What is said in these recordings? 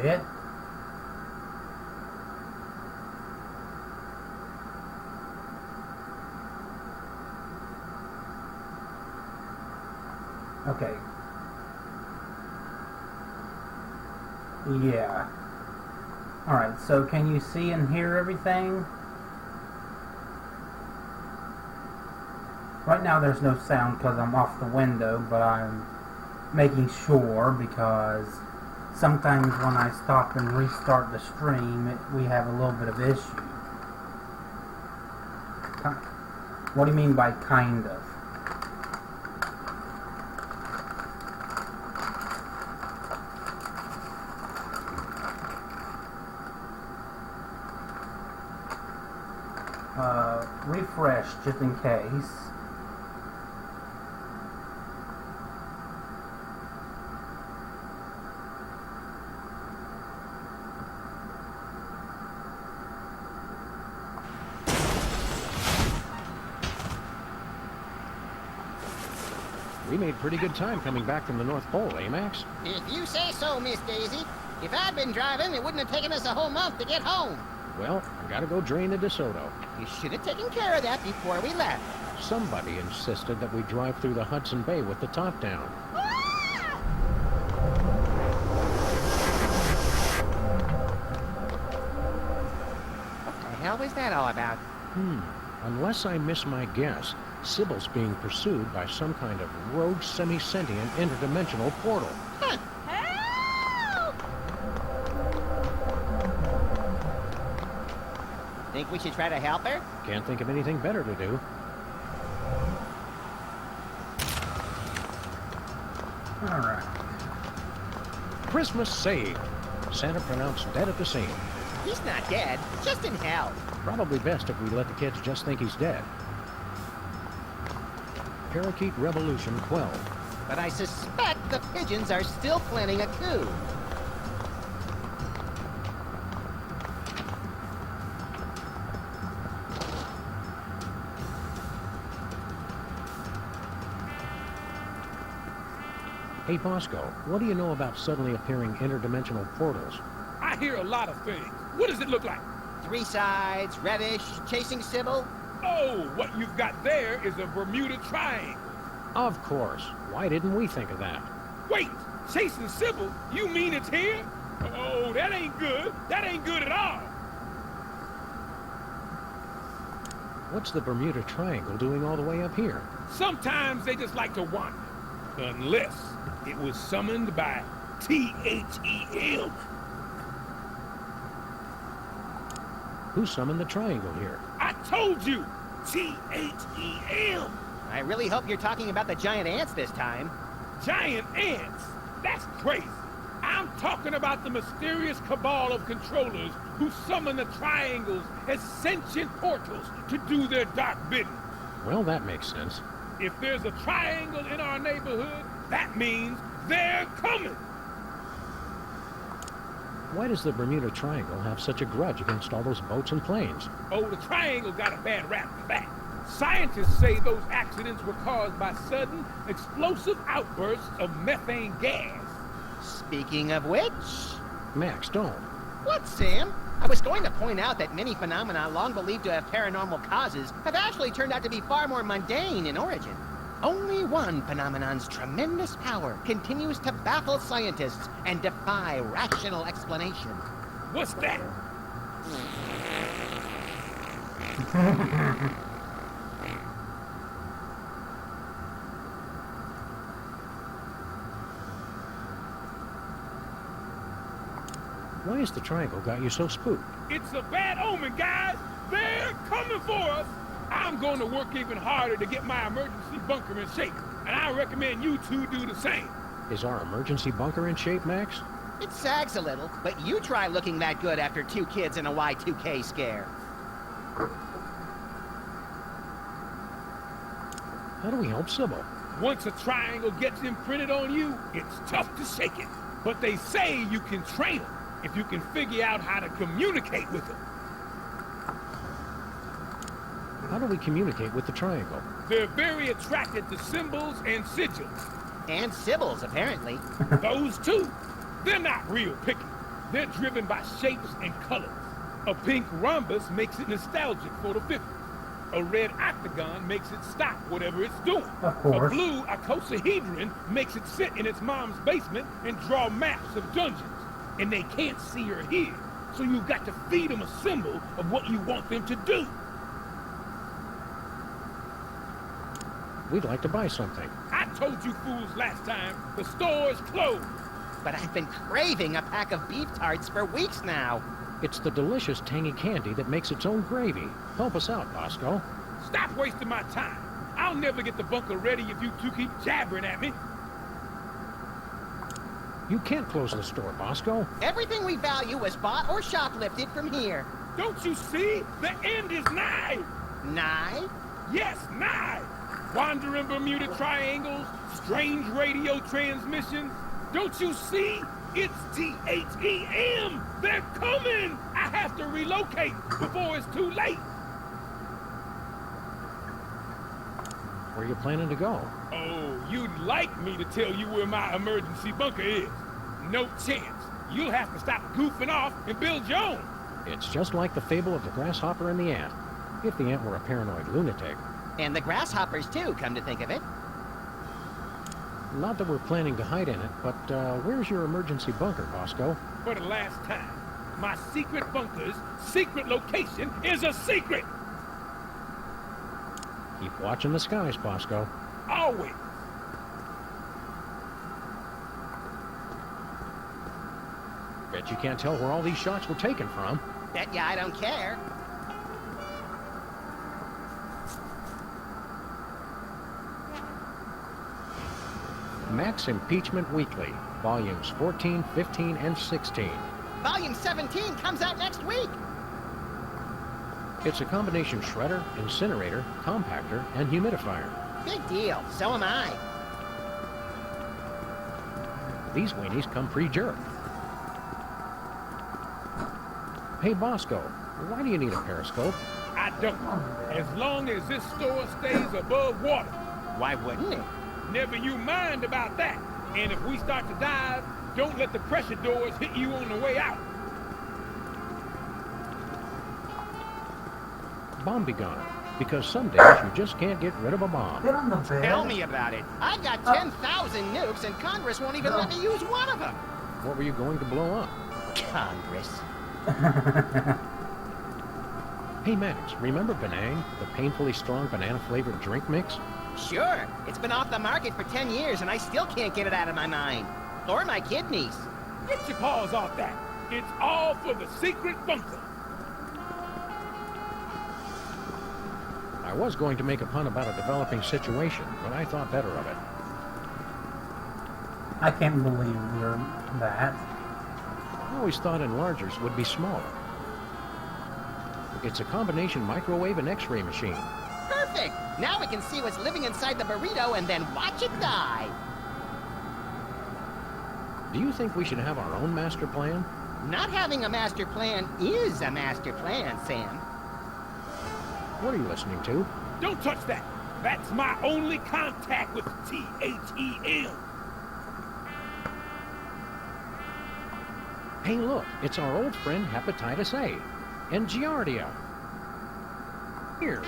bit. Okay. Yeah. Alright, so can you see and hear everything? Right now there's no sound because I'm off the window, but I'm making sure because sometimes when I stop and restart the stream, we have a little bit of issue. What do you mean by kind of? Refresh just in case. We made pretty good time coming back from the North Pole, eh, Max? If you say so, Miss Daisy. If I'd been driving, it wouldn't have taken us a whole month to get home. Well, I gotta go drain the DeSoto. You should have taken care of that before we left. Somebody insisted that we drive through the Hudson Bay with the top down. Ah! What the hell was that all about? Unless I miss my guess, Sybil's being pursued by some kind of rogue semi-sentient interdimensional portal. Huh. Think we should try to help her? Can't think of anything better to do. Alright. Christmas saved. Santa pronounced dead at the scene. He's not dead, just in hell. Probably best if we let the kids just think he's dead. Parakeet Revolution 12. But I suspect the pigeons are still planning a coup. Hey, Bosco, what do you know about suddenly appearing interdimensional portals? I hear a lot of things. What does it look like? Three sides, reddish, chasing Sybil. Oh, what you've got there is a Bermuda Triangle. Of course. Why didn't we think of that? Wait, chasing Sybil? You mean it's here? Oh, that ain't good. That ain't good at all. What's the Bermuda Triangle doing all the way up here? Sometimes they just like to wander. Unless it was summoned by T-H-E-L. Who summoned the triangle here? I told you! T-H-E-L. I really hope you're talking about the giant ants this time. Giant ants? That's crazy. I'm talking about the mysterious cabal of controllers who summon the triangles as sentient portals to do their dark bidding. Well, that makes sense. If there's a triangle in our neighborhood, that means they're coming. Why does the Bermuda Triangle have such a grudge against all those boats and planes? Oh, the triangle got a bad rap for that. Scientists say those accidents were caused by sudden, explosive outbursts of methane gas. Speaking of which... Max, don't. What, Sam? I was going to point out that many phenomena long believed to have paranormal causes have actually turned out to be far more mundane in origin. Only one phenomenon's tremendous power continues to baffle scientists and defy rational explanation. What's that? Why has the triangle got you so spooked? It's a bad omen, guys. They're coming for us. I'm going to work even harder to get my emergency bunker in shape, and I recommend you two do the same. Is our emergency bunker in shape, Max? It sags a little, but you try looking that good after 2 kids and a Y2K scare. How do we help Sybil? Once a triangle gets imprinted on you, it's tough to shake it. But they say you can train them if you can figure out how to communicate with them. How do we communicate with the triangle? They're very attracted to symbols and sigils. And Sybil's, apparently. Those two, they're not real picky. They're driven by shapes and colors. A pink rhombus makes it nostalgic for the 50s. A red octagon makes it stop whatever it's doing. Of course. A blue icosahedron makes it sit in its mom's basement and draw maps of dungeons. And they can't see or hear, so you've got to feed them a symbol of what you want them to do. We'd like to buy something. I told you fools last time, the store is closed. But I've been craving a pack of beef tarts for weeks now. It's the delicious tangy candy that makes its own gravy. Help us out, Bosco. Stop wasting my time. I'll never get the bunker ready if you two keep jabbering at me. You can't close the store, Bosco. Everything we value was bought or shoplifted from here. Don't you see? The end is nigh. Nigh? Yes, nigh. Wandering Bermuda triangles, strange radio transmissions. Don't you see? It's THEM. They're coming. I have to relocate before it's too late. Where are you planning to go? Oh, you'd like me to tell you where my emergency bunker is. No chance. You'll have to stop goofing off and build your own. It's just like the fable of the grasshopper and the ant. If the ant were a paranoid lunatic. And the grasshoppers, too, come to think of it. Not that we're planning to hide in it, but where's your emergency bunker, Bosco? For the last time, my secret bunker's secret location is a secret. Keep watching the skies, Bosco. Always. Bet you can't tell where all these shots were taken from. Bet ya I don't care. Max Impeachment Weekly, Volumes 14, 15, and 16. Volume 17 comes out next week. It's a combination shredder, incinerator, compactor, and humidifier. Big deal. So am I. These weenies come pre-jerked. Hey, Bosco, why do you need a periscope? I don't. As long as this store stays above water. Why wouldn't it? Never you mind about that. And if we start to dive, don't let the pressure doors hit you on the way out. Bomb be gone. Because some days you just can't get rid of a bomb. Get on the bed. Tell me about it. I've got 10,000 nukes and Congress won't even let me use one of them. What were you going to blow up? Congress. Hey, Max, remember Benang, the painfully strong banana-flavored drink mix? Sure. It's been off the market for 10 years and I still can't get it out of my mind. Or my kidneys. Get your paws off that. It's all for the secret bunker. I was going to make a pun about a developing situation, but I thought better of it. I can't believe you're that. I always thought enlargers would be smaller. It's a combination microwave and x-ray machine. Perfect. Now we can see what's living inside the burrito and then watch it die. Do you think we should have our own master plan? Not having a master plan is a master plan, Sam. What are you listening to? Don't touch that. That's my only contact with THEM. Hey, look, it's our old friend Hepatitis A and Giardia. Here's.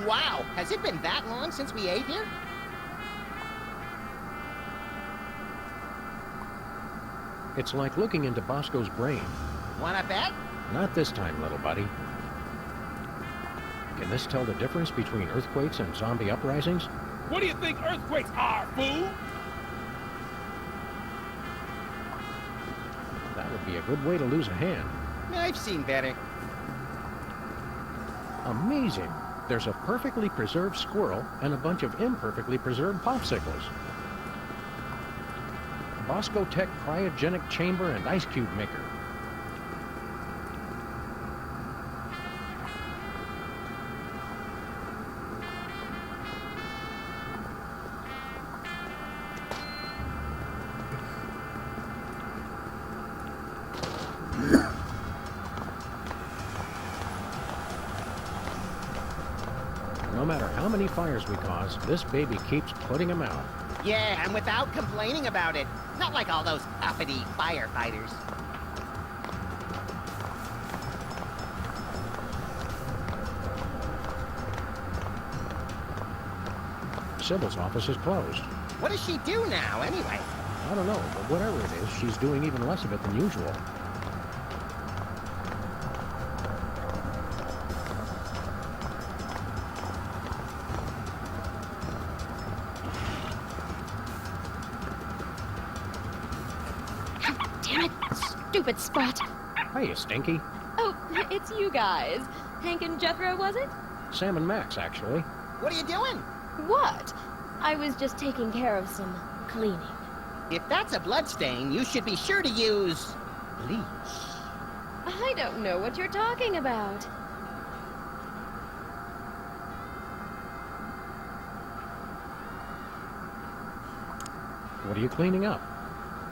Wow, has it been that long since we ate here? It's like looking into Bosco's brain. Wanna bet? Not this time, little buddy. Can this tell the difference between earthquakes and zombie uprisings? What do you think earthquakes are, fool? That would be a good way to lose a hand. I've seen better. Amazing. There's a perfectly preserved squirrel and a bunch of imperfectly preserved popsicles. Bosco Tech cryogenic chamber and ice cube maker. No matter how many fires we cause, this baby keeps putting them out. Yeah, and without complaining about it. Not like all those uppity firefighters. Sybil's office is closed. What does she do now, anyway? I don't know, but whatever it is, she's doing even less of it than usual. Damn it, stupid Spot. Hey, Stinky. Oh, it's you guys. Hank and Jethro, was it? Sam and Max, actually. What are you doing? What? I was just taking care of some cleaning. If that's a bloodstain, you should be sure to use bleach. I don't know what you're talking about. What are you cleaning up?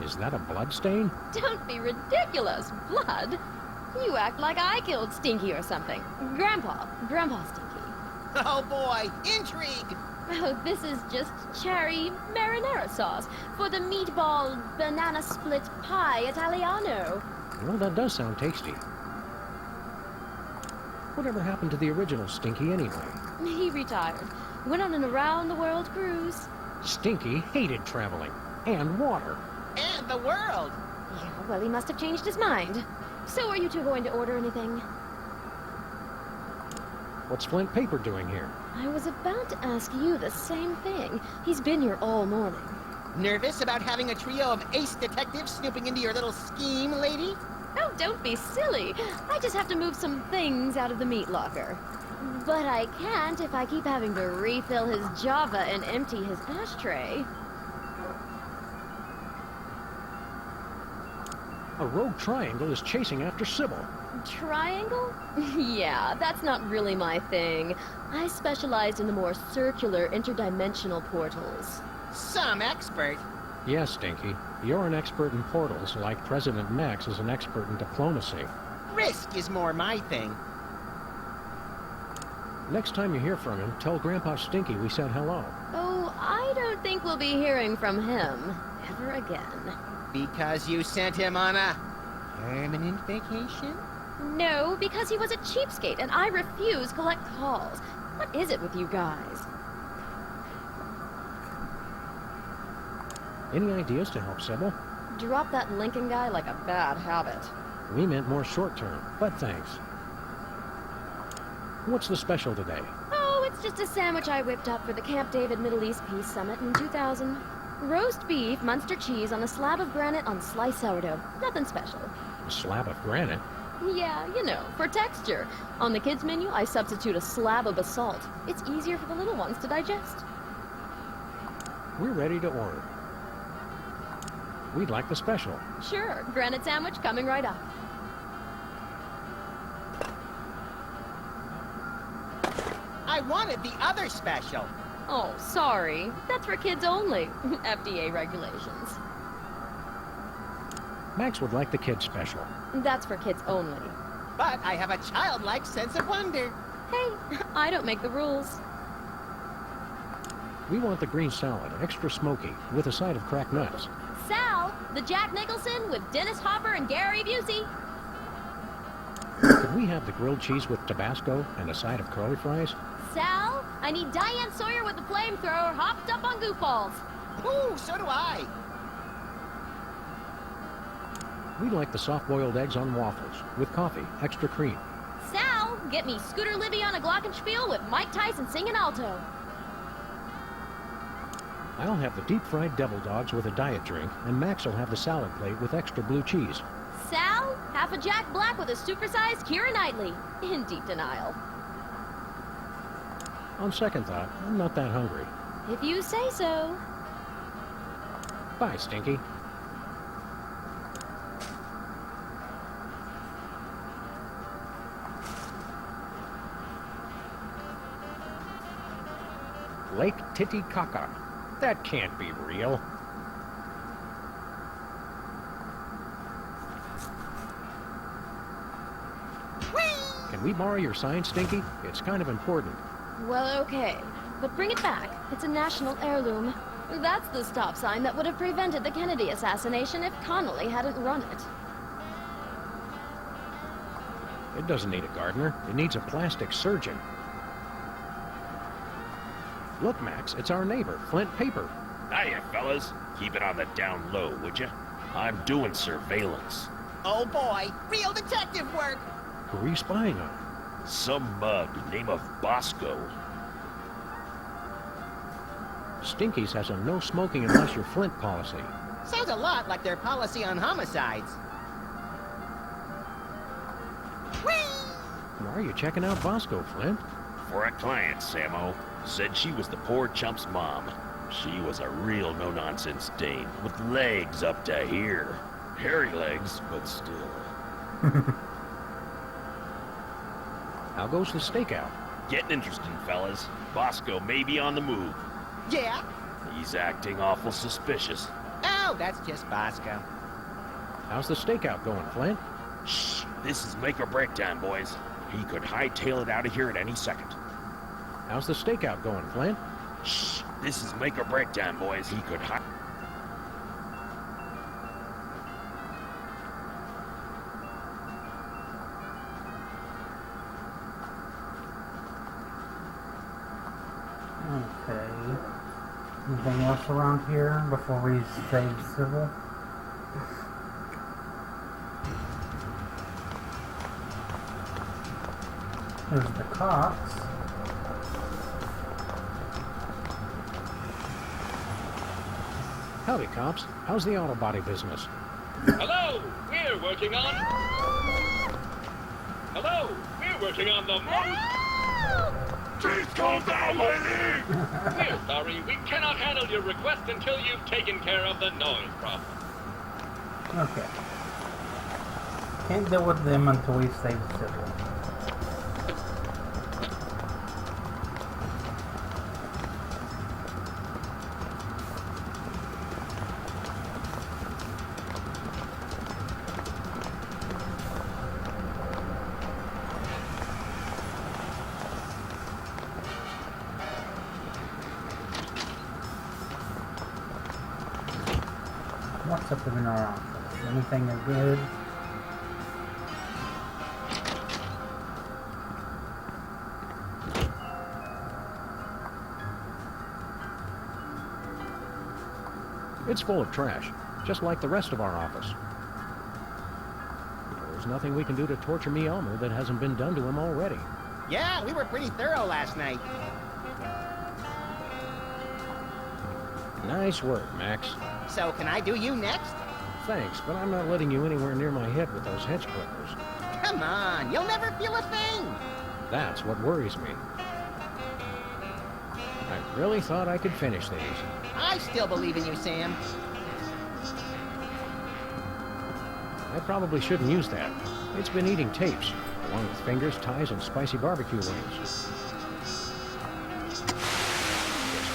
Is that a blood stain? Don't be ridiculous. Blood? You act like I killed Stinky or something. Grandpa Stinky. Oh boy, intrigue! Oh, this is just cherry marinara sauce for the meatball banana split pie Italiano. Well, that does sound tasty. Whatever happened to the original Stinky anyway? He retired. Went on an around-the-world cruise. Stinky hated traveling. And water. And the world! Yeah, well, he must have changed his mind. So are you two going to order anything? What's Flint Paper doing here? I was about to ask you the same thing. He's been here all morning. Nervous about having a trio of ace detectives snooping into your little scheme, lady? Oh, don't be silly. I just have to move some things out of the meat locker. But I can't if I keep having to refill his Java and empty his ashtray. A rogue triangle is chasing after Sybil. Triangle? Yeah, that's not really my thing. I specialized in the more circular interdimensional portals. Some expert. Yes, Stinky. You're an expert in portals, like President Max is an expert in diplomacy. Risk is more my thing. Next time you hear from him, tell Grandpa Stinky we said hello. Oh, I don't think we'll be hearing from him ever again. Because you sent him on a permanent vacation? No, because he was a cheapskate and I refuse collect calls. What is it with you guys? Any ideas to help Sybil? Drop that Lincoln guy like a bad habit. We meant more short-term, but thanks. What's the special today? Oh, it's just a sandwich I whipped up for the Camp David Middle East Peace Summit in 2000. Roast beef, Munster cheese on a slab of granite on sliced sourdough. Nothing special. A slab of granite? Yeah, you know, for texture. On the kids' menu, I substitute a slab of basalt. It's easier for the little ones to digest. We're ready to order. We'd like the special. Sure, granite sandwich coming right up. I wanted the other special. Oh, sorry. That's for kids only. FDA regulations. Max would like the kids special. That's for kids only. But I have a childlike sense of wonder. Hey, I don't make the rules. We want the green salad, extra smoky, with a side of cracked nuts. Sal, the Jack Nicholson with Dennis Hopper and Gary Busey. Could we have the grilled cheese with Tabasco and a side of curly fries? Sal, I need Diane Sawyer with the flamethrower hopped up on goofballs. Ooh, so do I. We'd like the soft-boiled eggs on waffles, with coffee, extra cream. Sal, get me Scooter Libby on a glockenspiel with Mike Tyson singing alto. I'll have the deep-fried devil dogs with a diet drink, and Max will have the salad plate with extra blue cheese. Sal, half a Jack Black with a supersized Keira Knightley. In deep denial. On second thought, I'm not that hungry. If you say so. Bye, Stinky. Lake Titicaca. That can't be real. Can we borrow your sign, Stinky? It's kind of important. Well, okay. But bring it back. It's a national heirloom. That's the stop sign that would have prevented the Kennedy assassination if Connolly hadn't run it. It doesn't need a gardener. It needs a plastic surgeon. Look, Max, it's our neighbor, Flint Paper. Hiya, fellas. Keep it on the down low, would you? I'm doing surveillance. Oh boy, real detective work. Who are you spying on? Some mug, name of Bosco. Stinky's has a no smoking unless you're Flint policy. Sounds a lot like their policy on homicides. Whee! Why are you checking out Bosco, Flint? For a client, Sammo. Said she was the poor chump's mom. She was a real no-nonsense dame, with legs up to here. Hairy legs, but still. How goes the stakeout? Getting interesting, fellas. Bosco may be on the move. Yeah? He's acting awful suspicious. Oh, that's just Bosco. How's the stakeout going, Flint? Shh, this is make or break time, boys. He could hightail it out of here at any second. How's the stakeout going, Flint? Shh, this is make or break time, boys. He could Okay. Anything else around here before we save Civil? There's the cops. Howdy, cops. How's the auto body business? Hello, we're working on... Hello, we're working on the most... Please calm down, lady! We're sorry, we cannot handle your request until you've taken care of the noise problem. Okay. Can't deal with them until we save Civil. What's up in our office? Anything good? It's full of trash, just like the rest of our office. There's nothing we can do to torture me Elmer that hasn't been done to him already. Yeah, we were pretty thorough last night. Nice work, Max. So, can I do you next? Thanks, but I'm not letting you anywhere near my head with those hedge clippers. Come on, you'll never feel a thing. That's what worries me. I really thought I could finish these. I still believe in you, Sam. I probably shouldn't use that. It's been eating tapes, along with fingers, ties, and spicy barbecue wings. It's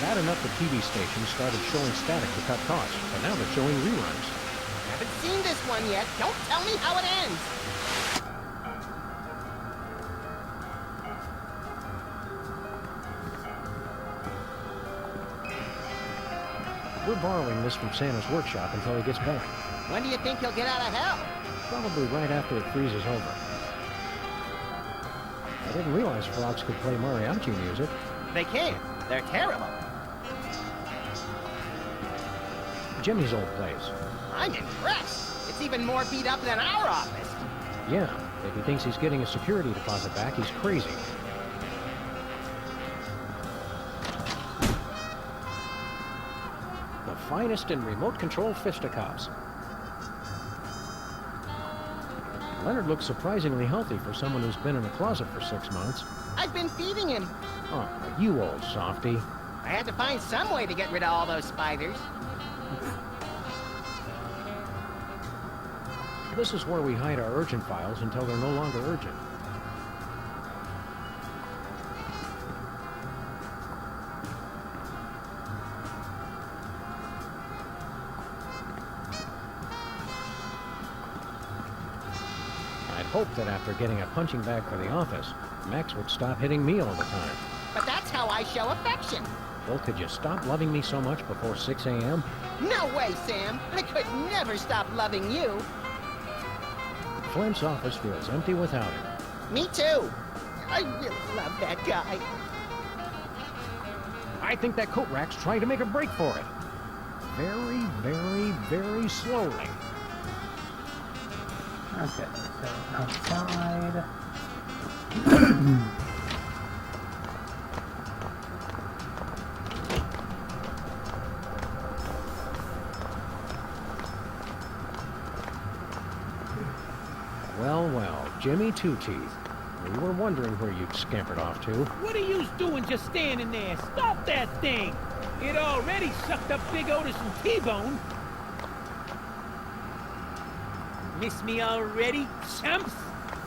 bad enough the TV station started showing static to cut costs, but now they're showing reruns. Haven't seen this one yet. Don't tell me how it ends. We're borrowing this from Santa's workshop until he gets back. When do you think he'll get out of hell? Probably right after it freezes over. I didn't realize frogs could play mariachi music. They can't. They're terrible. Jimmy's old place. I'm impressed. It's even more beat up than our office. Yeah, if he thinks he's getting a security deposit back, he's crazy. The finest in remote control fisticuffs. Leonard looks surprisingly healthy for someone who's been in the closet for 6 months. I've been feeding him. Oh, you old softy. I had to find some way to get rid of all those spiders. This is where we hide our urgent files until they're no longer urgent. I'd hoped that after getting a punching bag for the office, Max would stop hitting me all the time. But that's how I show affection. Well, could you stop loving me so much before 6 a.m.? No way, Sam. I could never stop loving you. Flint's office feels empty without him. Me too. I really love that guy. I think that coat rack's trying to make a break for it. Very, very, very slowly. Okay, so outside. Well, well, Jimmy Two-Teeth. We were wondering where you'd scampered off to. What are you doing just standing there? Stop that thing! It already sucked up Big Otis and T-Bone. Miss me already, chumps?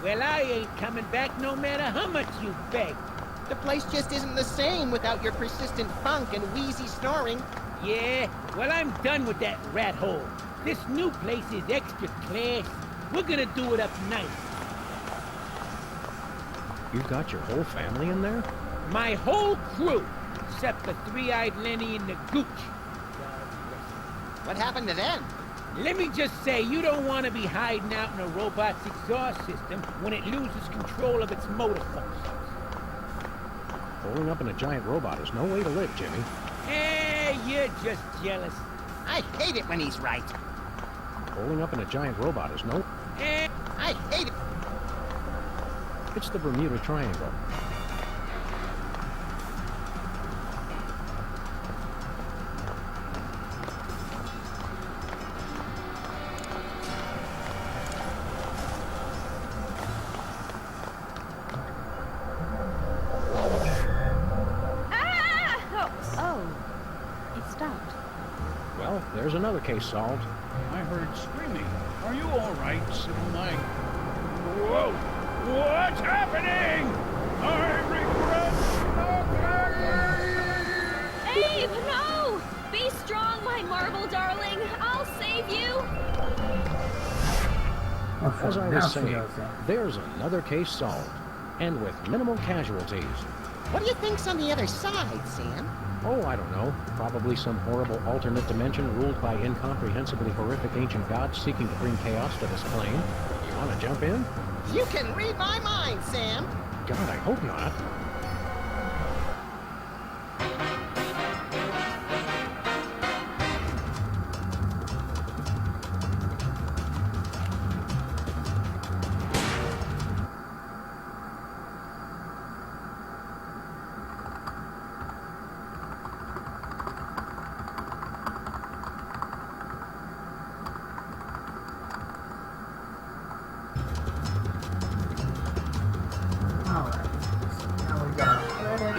Well, I ain't coming back no matter how much you beg. The place just isn't the same without your persistent funk and wheezy snoring. Yeah? Well, I'm done with that rat hole. This new place is extra class. We're gonna do it up nice. You've got your whole family in there? My whole crew, except the three-eyed Lenny and the Gooch. What happened to them? Let me just say, you don't want to be hiding out in a robot's exhaust system when it loses control of its motor functions. Holding up in a giant robot is no way to live, Jimmy. You're just jealous. I hate it when he's right. Holding up in a giant robot is no... I hate it. It's the Bermuda Triangle. Well, there's another case solved. I heard screaming. Are you all right, Sybil Mike? Whoa! What's happening? I regret Abe, no! Be strong, my marble darling. I'll save you. As I was saying, there's another case solved, and with minimal casualties. What do you think's on the other side, Sam? Oh, I don't know. Probably some horrible alternate dimension ruled by incomprehensibly horrific ancient gods seeking to bring chaos to this plane. You want to jump in? You can read my mind, Sam. God, I hope not. Alright, so now we got credit.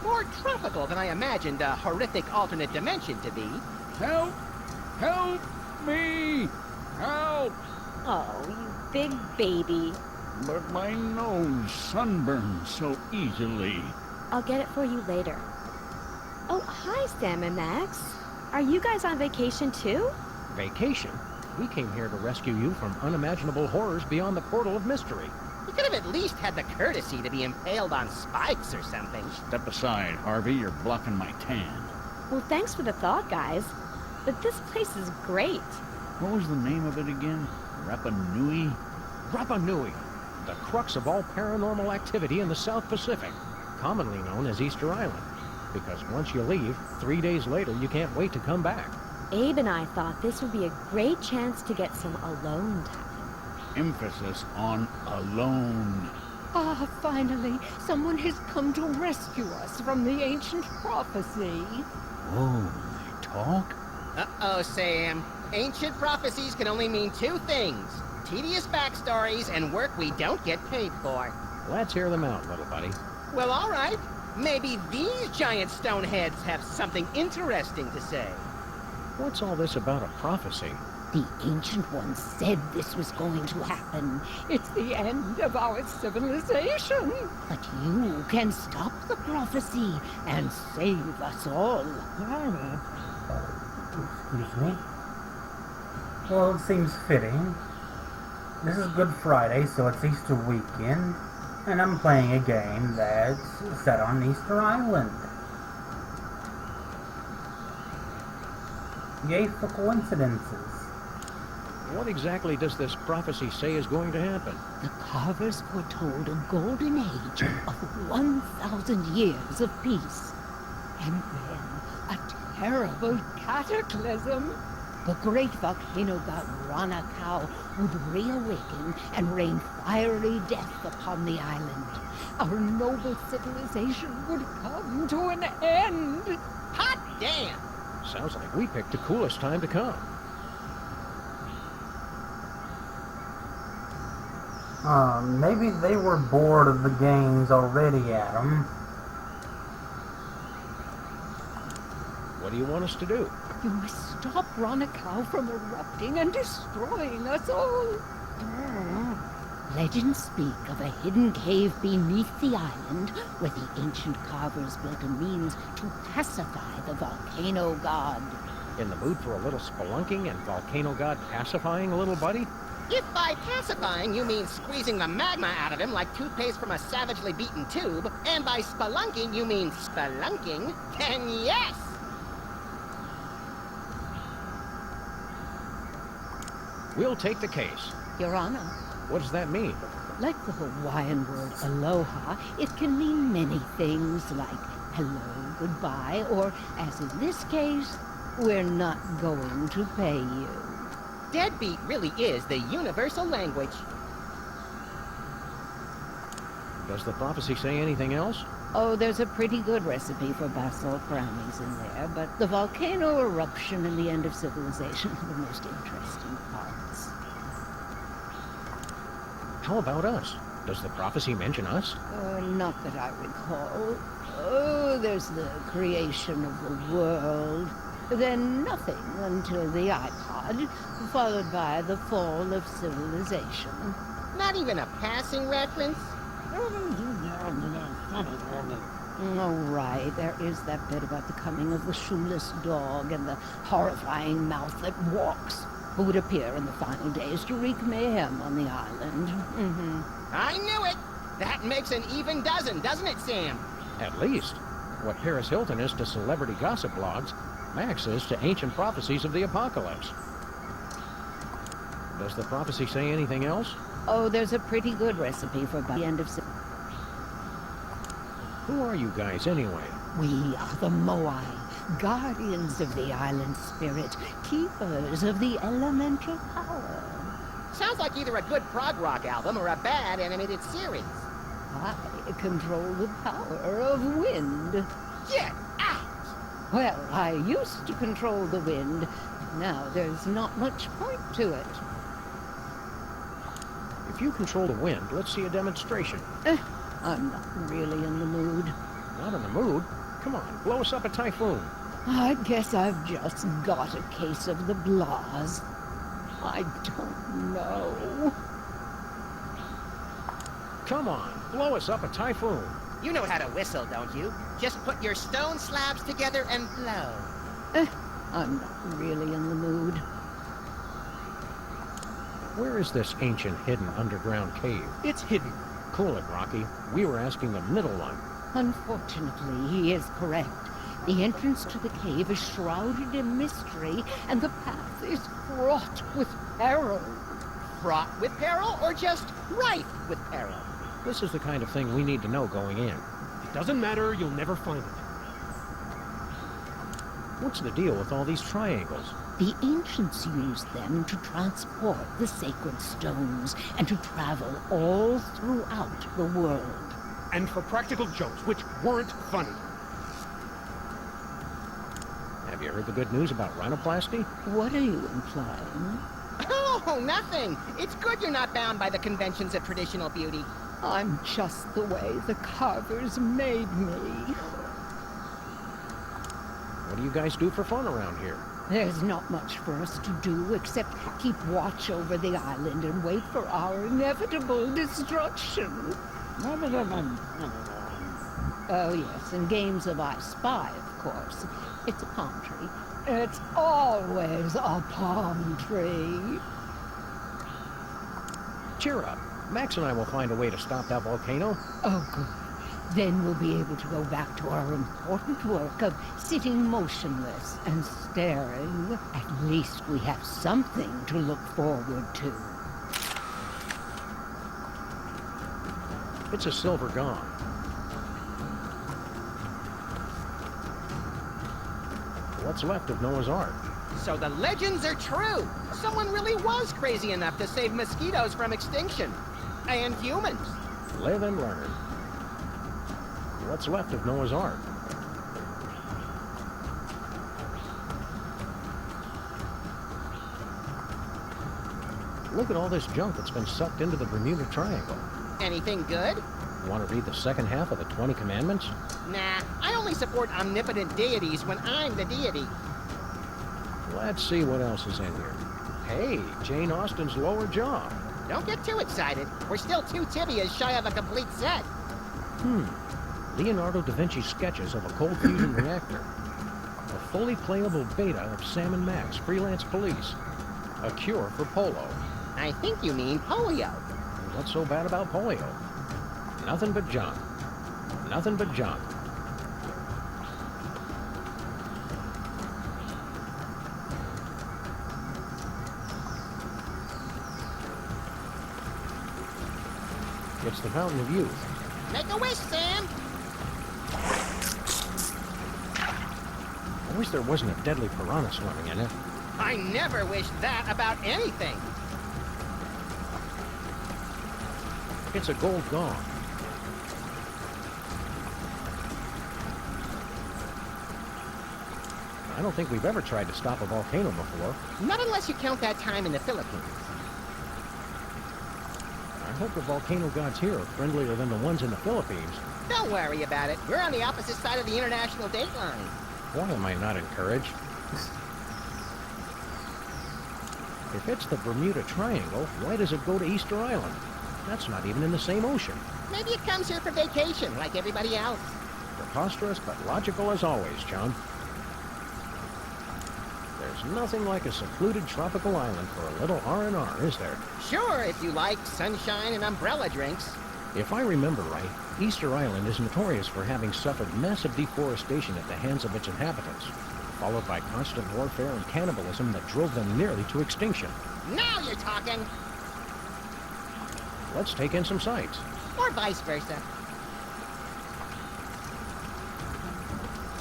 More tropical than I imagined a horrific alternate dimension to be. Help! Help me! Help! Oh, you big baby. But my nose sunburns so easily. I'll get it for you later. Oh, hi, Sam and Max. Are you guys on vacation too? Vacation? We came here to rescue you from unimaginable horrors beyond the portal of mystery. You could have at least had the courtesy to be impaled on spikes or something. Step aside, Harvey. You're blocking my tan. Well, thanks for the thought, guys. But this place is great. What was the name of it again? Rapa Nui? Rapa Nui, the crux of all paranormal activity in the South Pacific, commonly known as Easter Island. Because once you leave, 3 days later, you can't wait to come back. Abe and I thought this would be a great chance to get some alone time. Emphasis on alone. Ah, finally, someone has come to rescue us from the ancient prophecy. Whoa, they talk? Uh-oh, Sam. Ancient prophecies can only mean two things. Tedious backstories and work we don't get paid for. Let's hear them out, little buddy. Well, all right. Maybe these giant stone heads have something interesting to say. What's all this about a prophecy? The Ancient Ones said this was going to happen. It's the end of our civilization. But you can stop the prophecy and save us all. Excuse me. Well, it seems fitting. This is Good Friday, so it's Easter weekend, and I'm playing a game that's set on Easter Island. Yay for coincidences. What exactly does this prophecy say is going to happen? The carvers foretold a golden age of 1,000 years of peace. And then a terrible cataclysm. The great volcano god Ranakau would reawaken and rain fiery death upon the island. Our noble civilization would come to an end. Hot damn! Sounds like we picked the coolest time to come. Maybe they were bored of the games already, Adam. What do you want us to do? You must stop Ranakau from erupting and destroying us all. Legends speak of a hidden cave beneath the island where the ancient carvers built a means to pacify the volcano god. In the mood for a little spelunking and volcano god pacifying a little buddy? If by pacifying you mean squeezing the magma out of him like toothpaste from a savagely beaten tube, and by spelunking you mean spelunking, then yes! We'll take the case. Your Honor, What does that mean? like the Hawaiian word aloha, it can mean many things like hello, goodbye, or, as in this case, we're not going to pay you. Deadbeat really is the universal language. Does the prophecy say anything else? Oh, there's a pretty good recipe for basalt brownies in there, but the volcano eruption and the end of civilization are the most interesting parts. How about us? Does the prophecy mention us? Not that I recall. Oh, there's the creation of the world, then nothing until the iPod, followed by the fall of civilization. Not even a passing reference? Oh, right. There is that bit about the coming of the shoeless dog and the horrifying mouth that walks, who would appear in the final days to wreak mayhem on the island. I knew it! That makes an even dozen, doesn't it, Sam? At least. What Paris Hilton is to celebrity gossip blogs, Max is to ancient prophecies of the apocalypse. Does the prophecy say anything else? Oh, there's a pretty good recipe for the end of civilization. Who are you guys anyway? We are the Moai, guardians of the island spirit, keepers of the elemental power. Sounds like either a good prog rock album or a bad animated series. I control the power of wind. Get out! Well, I used to control the wind. Now there's not much point to it. If you control the wind, let's see a demonstration. I'm not really in the mood. Not in the mood? Come on, blow us up a typhoon. I guess I've just got a case of the blahs. I don't know. Come on, blow us up a typhoon. You know how to whistle, don't you? Just put your stone slabs together and blow. I'm not really in the mood. Where is this ancient hidden underground cave? It's hidden. Cool it, Rocky. We were asking the middle one. Unfortunately, he is correct. The entrance to the cave is shrouded in mystery, and the path is fraught with peril. Fraught with peril or just rife with peril? This is the kind of thing we need to know going in. It doesn't matter, you'll never find it. What's the deal with all these triangles? The ancients used them to transport the sacred stones and to travel all throughout the world. And for practical jokes, which weren't funny. Have you heard the good news about rhinoplasty? What are you implying? Oh, nothing. It's good you're not bound by the conventions of traditional beauty. I'm just the way the carvers made me. What do you guys do for fun around here? There's not much for us to do except keep watch over the island and wait for our inevitable destruction. Oh yes, and games of I Spy, of course. It's a palm tree. It's always a palm tree. Cheer up. Max and I will find a way to stop that volcano. Oh, good. Then we'll be able to go back to our important work of sitting motionless and staring. At least we have something to look forward to. It's a silver gong. What's left of Noah's Ark? So the legends are true. Someone really was crazy enough to save mosquitoes from extinction. And humans. Live and learn. What's left of Noah's Ark? Look at all this junk that's been sucked into the Bermuda Triangle. Anything good? Want to read the second half of the 20 Commandments? Nah, I only support omnipotent deities when I'm the deity. Let's see what else is in here. Hey, Jane Austen's lower jaw. Don't get too excited. We're still 2 tibias shy of a complete set. Leonardo da Vinci's sketches of a cold fusion reactor. A fully playable beta of Sam and Max, Freelance Police. A cure for polo. I think you mean polio. What's so bad about polio? Nothing but junk. Nothing but junk. It's the Fountain of Youth. Make a wish, Sam. I wish there wasn't a deadly piranha swimming in it. I never wish that about anything. It's a gold gong. I don't think we've ever tried to stop a volcano before. Not unless you count that time in the Philippines. I hope the volcano gods here are friendlier than the ones in the Philippines. Don't worry about it. We're on the opposite side of the international date line. Why am I not encouraged? If it's the Bermuda Triangle, why does it go to Easter Island? That's not even in the same ocean. Maybe it comes here for vacation, like everybody else. Preposterous, but logical as always, John. There's nothing like a secluded tropical island for a little R&R, is there? Sure, if you like sunshine and umbrella drinks. If I remember right, Easter Island is notorious for having suffered massive deforestation at the hands of its inhabitants, followed by constant warfare and cannibalism that drove them nearly to extinction. Now you're talking! Let's take in some sights. Or vice versa.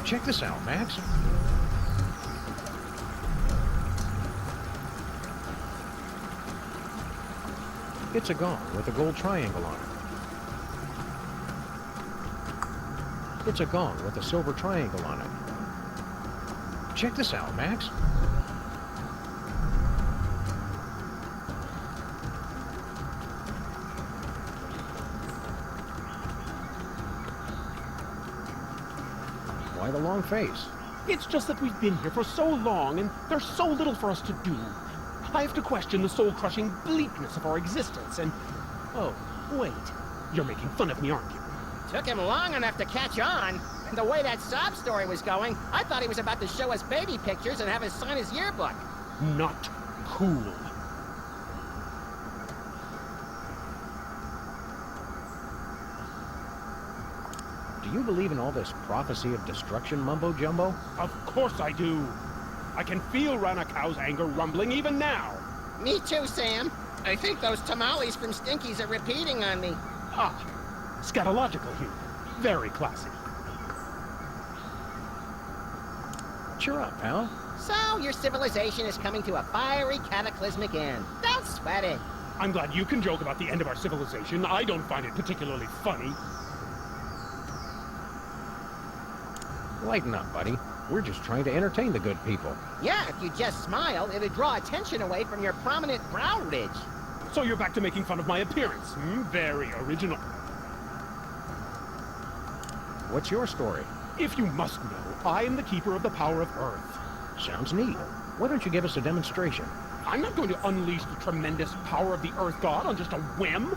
Check this out, Max. It's a gong with a gold triangle on it. It's a gong with a silver triangle on it. Check this out, Max. Why the long face? It's just that we've been here for so long, and there's so little for us to do. I have to question the soul-crushing bleakness of our existence, and... Oh, wait. You're making fun of me, aren't you? Took him long enough to catch on. The way that sob story was going, I thought he was about to show us baby pictures and have us sign his yearbook. Not cool. Do you believe in all this prophecy of destruction mumbo-jumbo? Of course I do. I can feel Ranakau's anger rumbling even now. Me too, Sam. I think those tamales from Stinky's are repeating on me. Ah, scatological humor. Very classy. Cheer up, pal. So, your civilization is coming to a fiery, cataclysmic end. Don't sweat it. I'm glad you can joke about the end of our civilization. I don't find it particularly funny. Lighten up, buddy. We're just trying to entertain the good people. Yeah, if you just smile, it'd draw attention away from your prominent brow ridge. So you're back to making fun of my appearance. Very original. What's your story? If you must know, I am the keeper of the power of Earth. Sounds neat. Why don't you give us a demonstration? I'm not going to unleash the tremendous power of the Earth God on just a whim.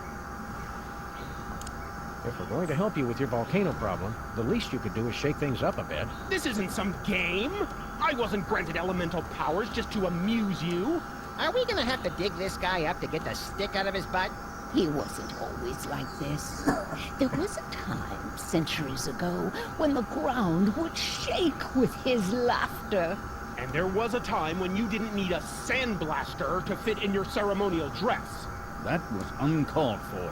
If we're going to help you with your volcano problem, the least you could do is shake things up a bit. This isn't some game. I I wasn't granted elemental powers just to amuse you. Are we gonna have to dig this guy up to get the stick out of his butt? He wasn't always like this. There was a time, centuries ago, when the ground would shake with his laughter. And there was a time when you didn't need a sandblaster to fit in your ceremonial dress. That was uncalled for.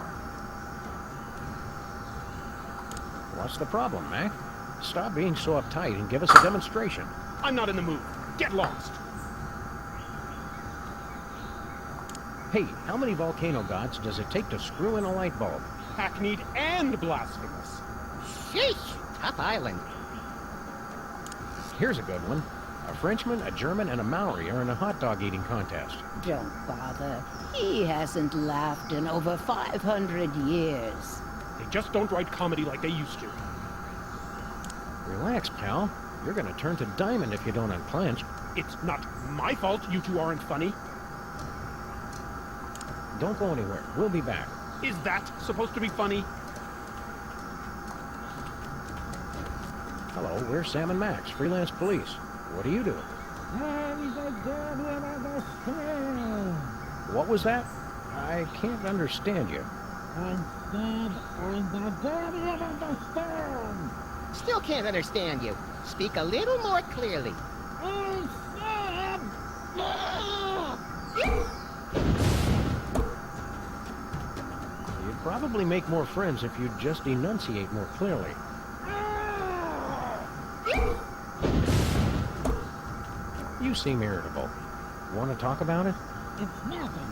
What's the problem, Mac? Stop being so uptight and give us a demonstration. I'm not in the mood. Get lost. Hey, how many volcano gods does it take to screw in a light bulb? Hackneyed and blasphemous. Sheesh! Tough island. Here's a good one. A Frenchman, a German, and a Maori are in a hot dog eating contest. Don't bother. He hasn't laughed in over 500 years. They just don't write comedy like they used to. Relax, pal. You're gonna turn to diamond if you don't unclench. It's not my fault you two aren't funny. Don't go anywhere. We'll be back. Is that supposed to be funny? Hello, we're Sam and Max, freelance police. What do you do? What was that? I can't understand you. Still can't understand you. Speak a little more clearly. You'd probably make more friends if you'd just enunciate more clearly. You seem irritable. Want to talk about it? It's nothing.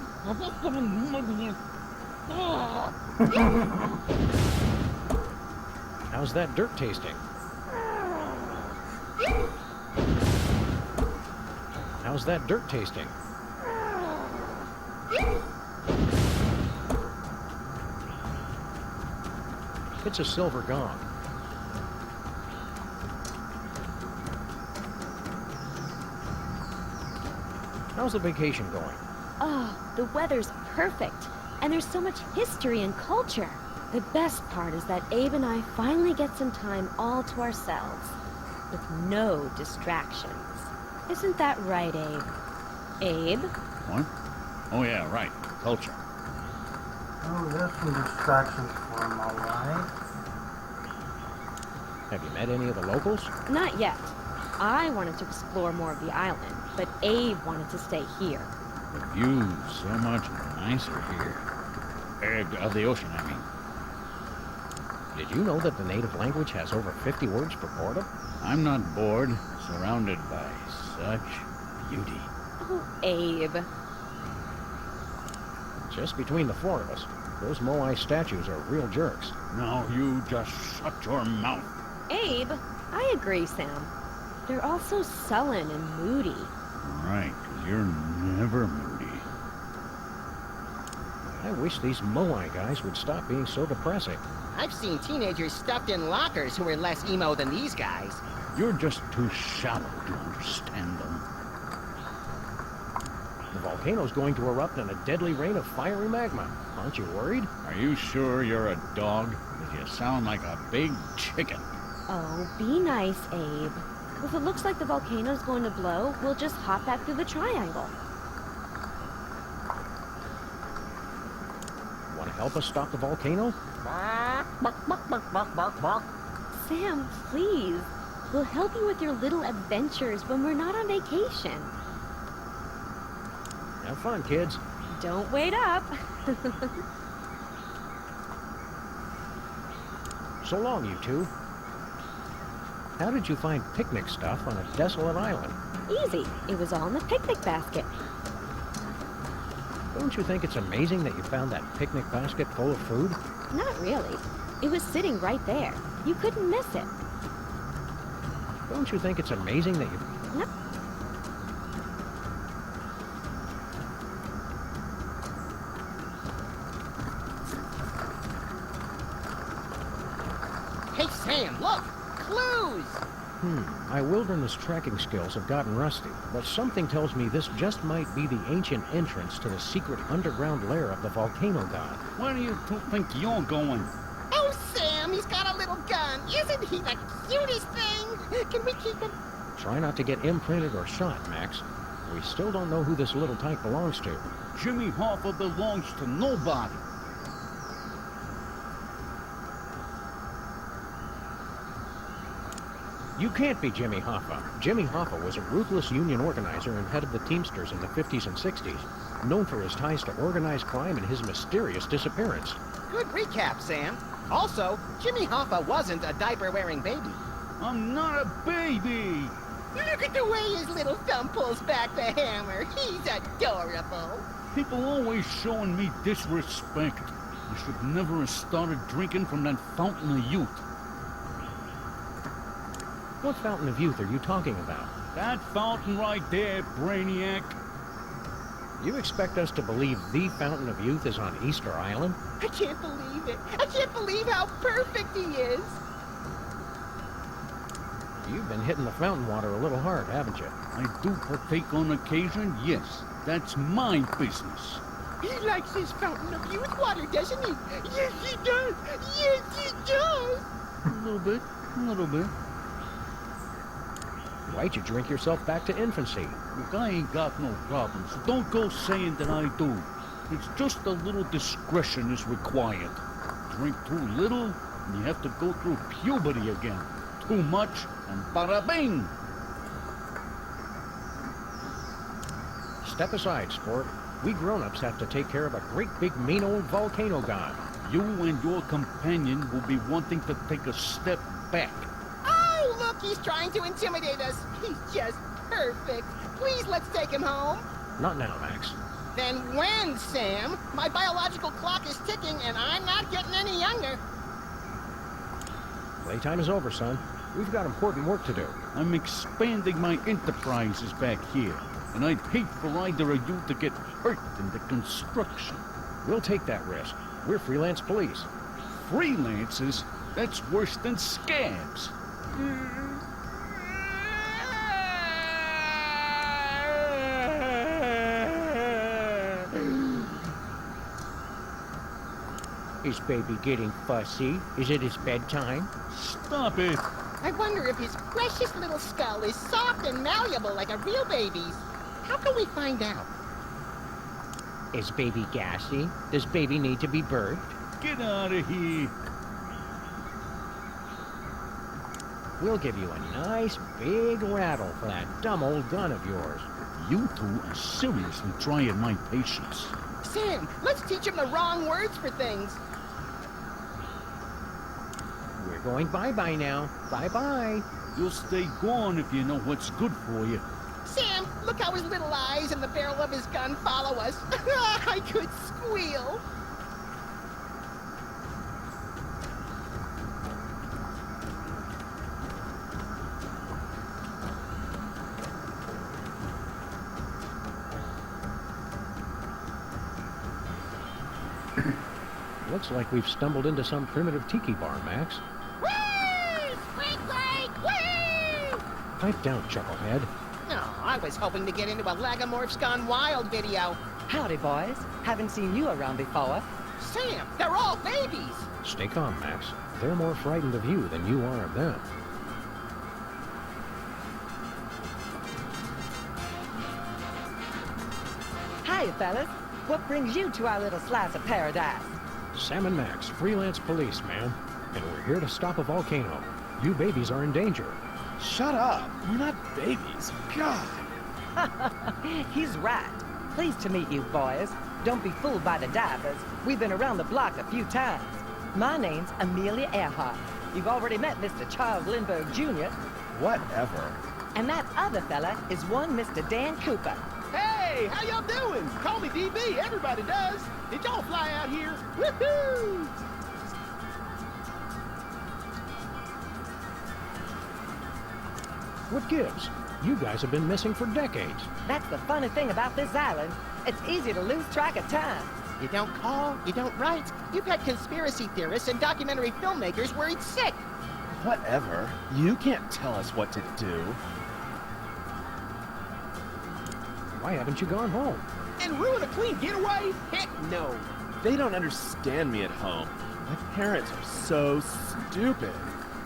How's that dirt tasting? How's that dirt tasting? It's a silver gong. How's the vacation going? Oh, the weather's perfect. And there's so much history and culture. The best part is that Abe and I finally get some time all to ourselves. With no distractions. Isn't that right, Abe? Abe? What? Oh, yeah, right. Culture. Oh, there's some distractions for him, all right. Have you met any of the locals? Not yet. I wanted to explore more of the island, but Abe wanted to stay here. The view's so much nicer here. Of the ocean, I mean. Did you know that the native language has over 50 words per boredom? I'm not bored, surrounded by such beauty. Oh, Abe. Just between the four of us, those Moai statues are real jerks. Now you just shut your mouth. Abe, I agree, Sam. They're all so sullen and moody. Right, 'cause you're never moody. I wish these Moai guys would stop being so depressing. I've seen teenagers stuffed in lockers who are less emo than these guys. You're just too shallow to understand them. The volcano's going to erupt in a deadly rain of fiery magma. Aren't you worried? Are you sure you're a dog? 'Cause you sound like a big chicken. Oh, be nice, Abe. If it looks like the volcano's going to blow, we'll just hop back through the triangle. Want to help us stop the volcano? Sam, please. We'll help you with your little adventures when we're not on vacation. Have fun, kids. Don't wait up. So long, you two. How did you find picnic stuff on a desolate island? Easy. It was all in the picnic basket. Don't you think it's amazing that you found that picnic basket full of food? Not really. It was sitting right there. You couldn't miss it. Don't you think it's amazing that you... No. Hey, Sam, look! Clues! My wilderness tracking skills have gotten rusty, but something tells me this just might be the ancient entrance to the secret underground lair of the volcano god. Where do you two think you're going? Oh, Sam, he's got a little gun. Isn't he the cutest thing? Can we keep him? Try not to get imprinted or shot, Max. We still don't know who this little tyke belongs to. Jimmy Hoffa belongs to nobody. You can't be Jimmy Hoffa. Jimmy Hoffa was a ruthless union organizer and head of the Teamsters in the 50s and 60s, known for his ties to organized crime and his mysterious disappearance. Good recap, Sam. Also, Jimmy Hoffa wasn't a diaper-wearing baby. I'm not a baby. Look at the way his little thumb pulls back the hammer. He's adorable. People always showing me disrespect. I should never have started drinking from that fountain of youth. What fountain of youth are you talking about? That fountain right there, Brainiac. You expect us to believe the fountain of youth is on Easter Island? I can't believe it. I can't believe how perfect he is. You've been hitting the fountain water a little hard, haven't you? I do partake on occasion, yes. That's my business. He likes his fountain of youth water, doesn't he? Yes, he does. Yes, he does. A little bit, a little bit. Why'd you drink yourself back to infancy? Look, I ain't got no problem, so don't go saying that I do. It's just a little discretion is required. Drink too little, and you have to go through puberty again. Too much, and bada bing! Step aside, sport. We grown-ups have to take care of a great big mean old volcano god. You and your companion will be wanting to take a step back. Oh, look, he's trying to intimidate us. He's just perfect. Please, let's take him home. Not now, Max. Then when, Sam? My biological clock is ticking, and I'm not getting any younger. Playtime is over, son. We've got important work to do. I'm expanding my enterprises back here, and I'd hate for either of you to get hurt in the construction. We'll take that risk. We're freelance police. Freelancers? That's worse than scabs. Is baby getting fussy? Is it his bedtime? Stop it! I wonder if his precious little skull is soft and malleable like a real baby's. How can we find out? Is baby gassy? Does baby need to be birthed? Get out of here! We'll give you a nice big rattle for that dumb old gun of yours. You two are seriously trying my patience. Sam, let's teach him the wrong words for things. We're going bye-bye now. Bye-bye. You'll stay gone if you know what's good for you. Sam, look how his little eyes and the barrel of his gun follow us. I could squeal. Looks like we've stumbled into some primitive tiki bar, Max. Whee! Squeak, squeak, whee! Pipe down, chucklehead. No, I was hoping to get into a Lagomorphs Gone Wild video. Howdy, boys. Haven't seen you around before. Sam, they're all babies. Stay calm, Max. They're more frightened of you than you are of them. Hiya, fellas. What brings you to our little slice of paradise? Sam and Max, freelance police, man. And we're here to stop a volcano. You babies are in danger. Shut up. We're not babies. God. He's right. Pleased to meet you, boys. Don't be fooled by the divers. We've been around the block a few times. My name's Amelia Earhart. You've already met Mr. Charles Lindbergh, Jr. Whatever. And that other fella is one Mr. Dan Cooper. Hey, how y'all doing? Call me DB. Everybody does. Did y'all fly out here? Woohoo! What gives? You guys have been missing for decades. That's the funny thing about this island. It's easy to lose track of time. You don't call, you don't write. You've had conspiracy theorists and documentary filmmakers worried sick. Whatever. You can't tell us what to do. Why haven't you gone home? And ruin a clean getaway? Heck no. They don't understand me at home. My parents are so stupid.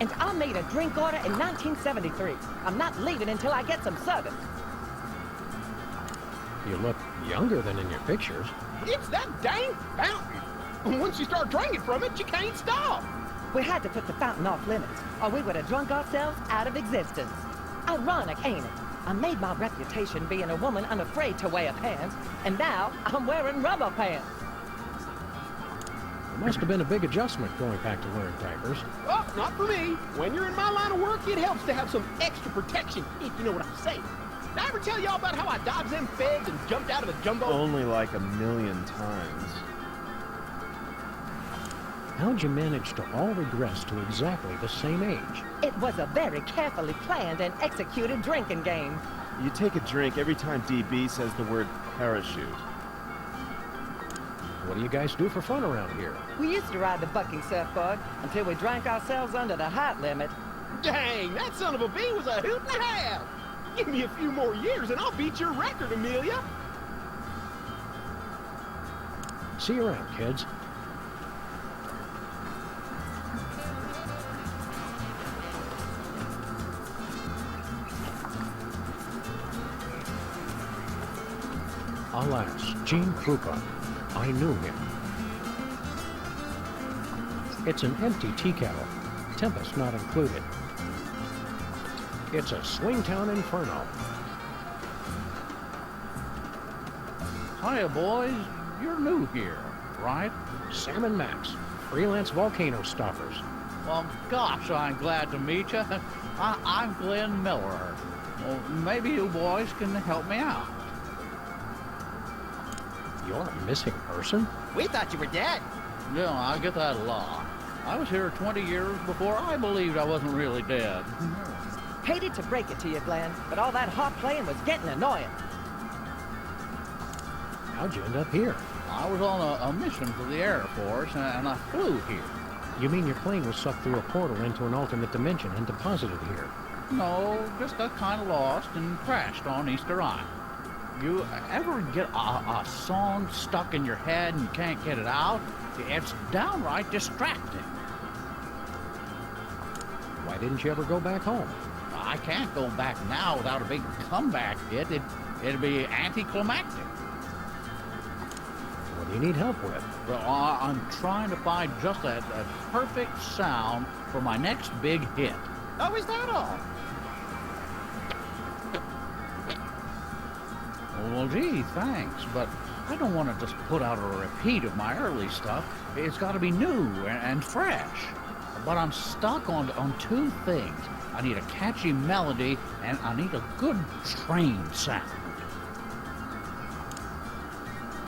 And I made a drink order in 1973. I'm not leaving until I get some service. You look younger than in your pictures. It's that dang fountain. And once you start drinking from it, you can't stop. We had to put the fountain off limits, or we would have drunk ourselves out of existence. Ironic, ain't it? I made my reputation being a woman unafraid to wear pants, and now I'm wearing rubber pants. It must have been a big adjustment going back to wearing diapers. Oh, not for me. When you're in my line of work, it helps to have some extra protection, if you know what I'm saying. Did I ever tell y'all about how I dodged them feds and jumped out of a jumbo? Only like a million times. How'd you manage to all regress to exactly the same age? It was a very carefully planned and executed drinking game. You take a drink every time DB says the word parachute. What do you guys do for fun around here? We used to ride the bucking surfboard until we drank ourselves under the height limit. Dang, that son of a bee was a hoot and a half. Give me a few more years and I'll beat your record, Amelia. See you around, kids. Alas, Gene Krupa. I knew him. It's an empty tea kettle, Tempest not included. It's a Swingtown Inferno. Hiya, boys. You're new here, right? Sam and Max, freelance volcano stoppers. Well, gosh, I'm glad to meet you. I'm Glenn Miller. Well, maybe you boys can help me out. You're a missing person? We thought you were dead. Yeah, I get that a lot. I was here 20 years before I believed I wasn't really dead. Hated to break it to you, Glenn, but all that harp playing was getting annoying. How'd you end up here? I was on a mission for the Air Force, and I flew here. You mean your plane was sucked through a portal into an alternate dimension and deposited here? No, just got kind of lost and crashed on Easter Island. You ever get a song stuck in your head and you can't get it out? It's downright distracting. Why didn't you ever go back home? I can't go back now without a big comeback hit. It'd be anticlimactic. What do you need help with? Well, I'm trying to find just that perfect sound for my next big hit. Oh, is that all? Well, gee, thanks, but I don't want to just put out a repeat of my early stuff. It's got to be new and fresh. But I'm stuck on two things. I need a catchy melody, and I need a good train sound.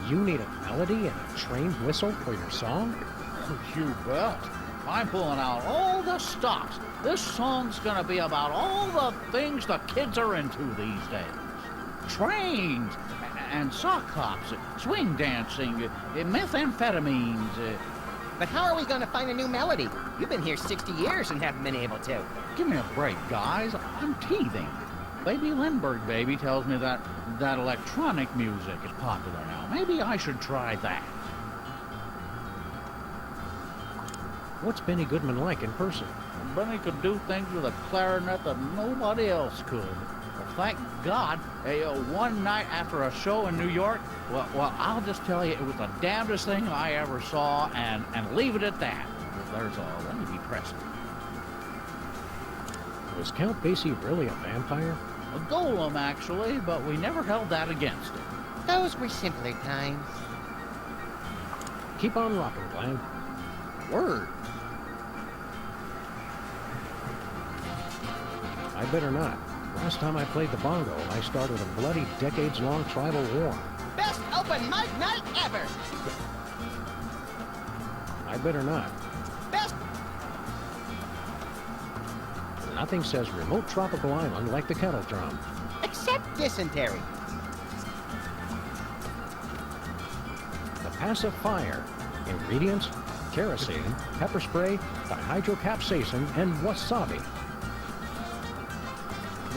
You need a melody and a train whistle for your song? Oh, you bet. I'm pulling out all the stops. This song's gonna be about all the things the kids are into these days. Trains, and sock hops, swing dancing, methamphetamines. But how are we going to find a new melody? You've been here 60 years and haven't been able to. Give me a break, guys. I'm teething. Baby Lindbergh Baby tells me that electronic music is popular now. Maybe I should try that. What's Benny Goodman like in person? Benny could do things with a clarinet that nobody else could. Well, thank God, one night after a show in New York, well, I'll just tell you, it was the damnedest thing I ever saw, and leave it at that. There's already depressing. Was Count Basie really a vampire? A golem, actually, but we never held that against him. Those were simpler times. Keep on rocking, Glenn. Word. I better not. Last time I played the bongo, I started a bloody decades-long tribal war. Best open mic night ever! I better not. Best... Nothing says remote tropical island like the kettle drum. Except dysentery. The passive fire. Ingredients: kerosene, pepper spray, dihydrocapsaicin, and wasabi.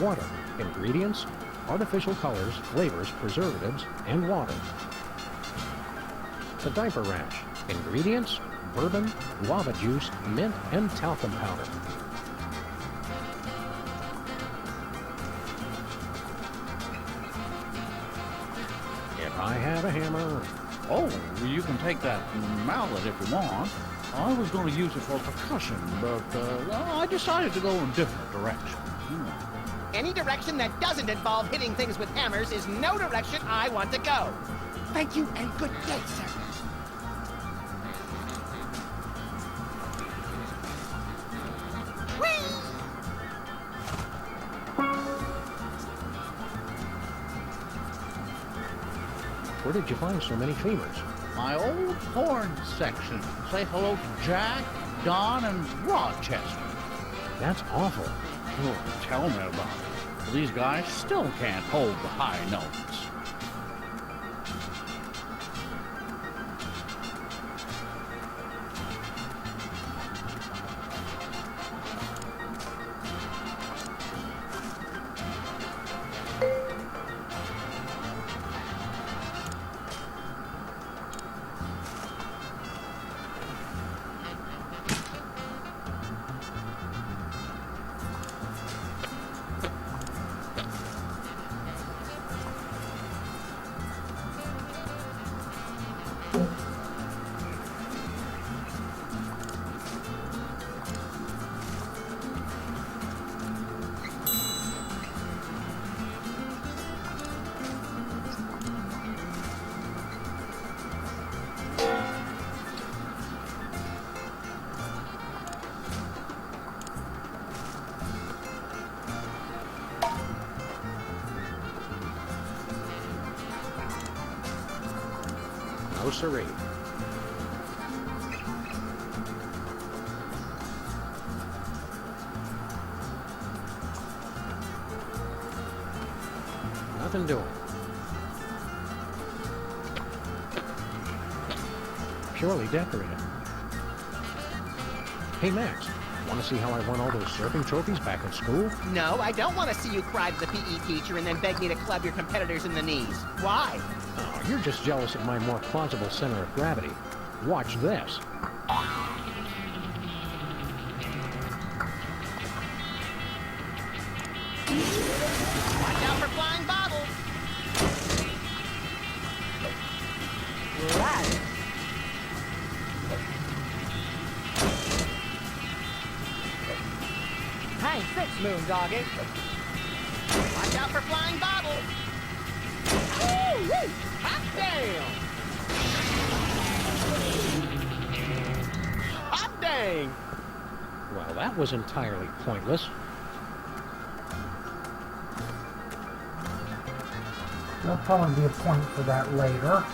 Water. Ingredients: artificial colors, flavors, preservatives, and water. The diaper rash. Ingredients: bourbon, guava juice, mint, and talcum powder. Oh, you can take that mallet if you want. I was going to use it for percussion, but I decided to go in a different direction. Any direction that doesn't involve hitting things with hammers is no direction I want to go. Thank you and good day, sir. Where did you find so many femurs? My old horn section. Say hello to Jack, Don, and Rochester. That's awful. Oh, tell me about it. These guys still can't hold the high notes. No siree. Nothing doing. Purely decorated. Hey, Max, want to see how I won all those surfing trophies back at school? No, I don't want to see you cry to the PE teacher and then beg me to club your competitors in the knees. Why? Oh, you're just jealous of my more plausible center of gravity. Watch this. Watch out for flying bottles. Right. Hang six, Moondoggy. Watch out for flying bottles. Woo-wee! Hot damn! Hot dang! Well, that was entirely pointless. There'll probably be a point for that later.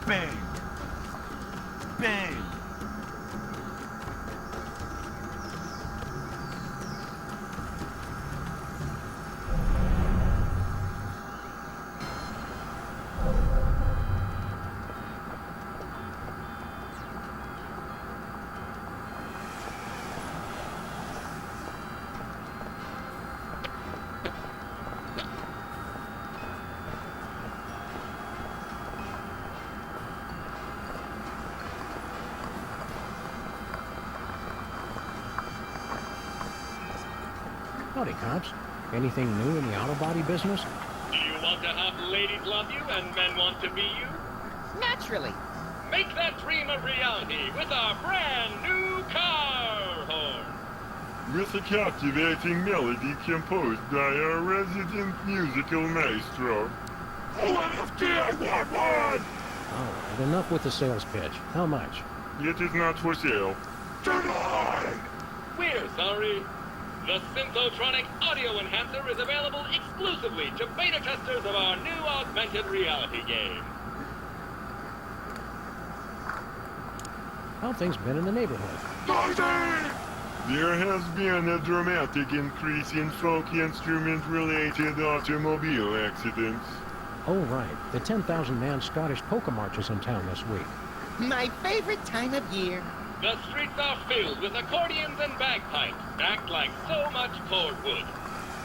Bang! Bang! Howdy, cops. Anything new in the auto body business? Do you want to have ladies love you and men want to be you? Naturally. Make that dream a reality with our brand new car horn. With a captivating melody composed by our resident musical maestro. All right, enough with the sales pitch. How much? It is not for sale. We're sorry. The Synthotronic Audio Enhancer is available exclusively to beta testers of our new augmented reality game. How things been in the neighborhood? There has been a dramatic increase in folk instrument-related automobile accidents. Oh, right. The 10,000-man Scottish polka march is in town this week. My favorite time of year. The streets are filled with accordions and bagpipes, stacked like so much cordwood.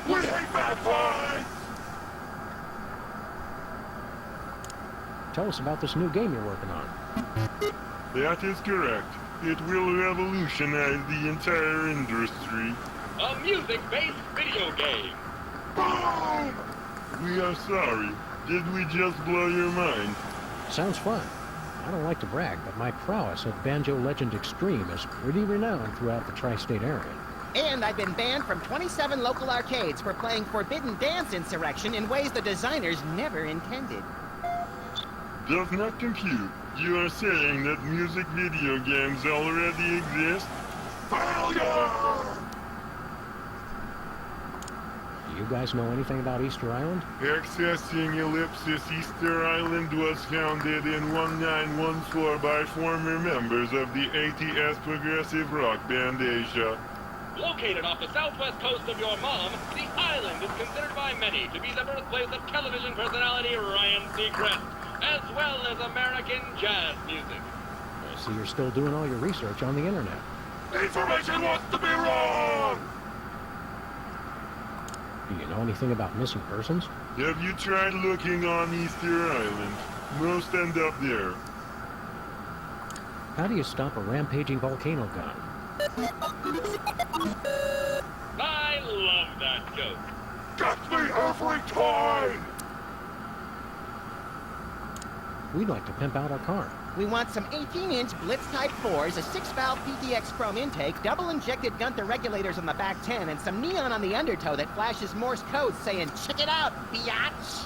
We hate bad boys! Tell us about this new game you're working on. That is correct. It will revolutionize the entire industry. A music-based video game. Boom! We are sorry. Did we just blow your mind? Sounds fun. I don't like to brag, but my prowess at Banjo Legend Extreme is pretty renowned throughout the tri-state area. And I've been banned from 27 local arcades for playing Forbidden Dance Insurrection in ways the designers never intended. Does not compute. You are saying that music video games already exist? Failure! Do you guys know anything about Easter Island? Accessing Ellipsis Easter Island was founded in 1914 by former members of the ATS progressive rock band Asia. Located off the southwest coast of your mom, the island is considered by many to be the birthplace of television personality Ryan Seacrest, as well as American jazz music. I see you're still doing all your research on the internet. Information wants to be wrong! Do you know anything about missing persons? Have you tried looking on Easter Island? Most end up there. How do you stop a rampaging volcano gun? I love that joke. Gets me every time! We'd like to pimp out our car. We want some 18-inch Blitz Type 4s, a 6-valve PTX chrome intake, double-injected Gunther regulators on the back 10, and some neon on the undertow that flashes Morse code saying, "Check it out, biatch!"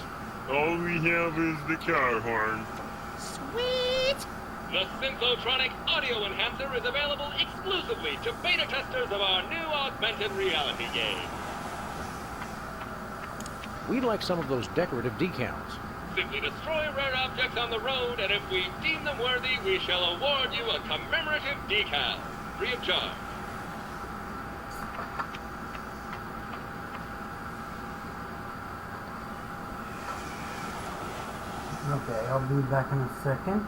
All we have is the car horn. Sweet! The Synthotronic Audio Enhancer is available exclusively to beta testers of our new augmented reality game. We'd like some of those decorative decals. Simply destroy rare objects on the road, and if we deem them worthy, we shall award you a commemorative decal, free of charge. Okay, I'll be back in a second.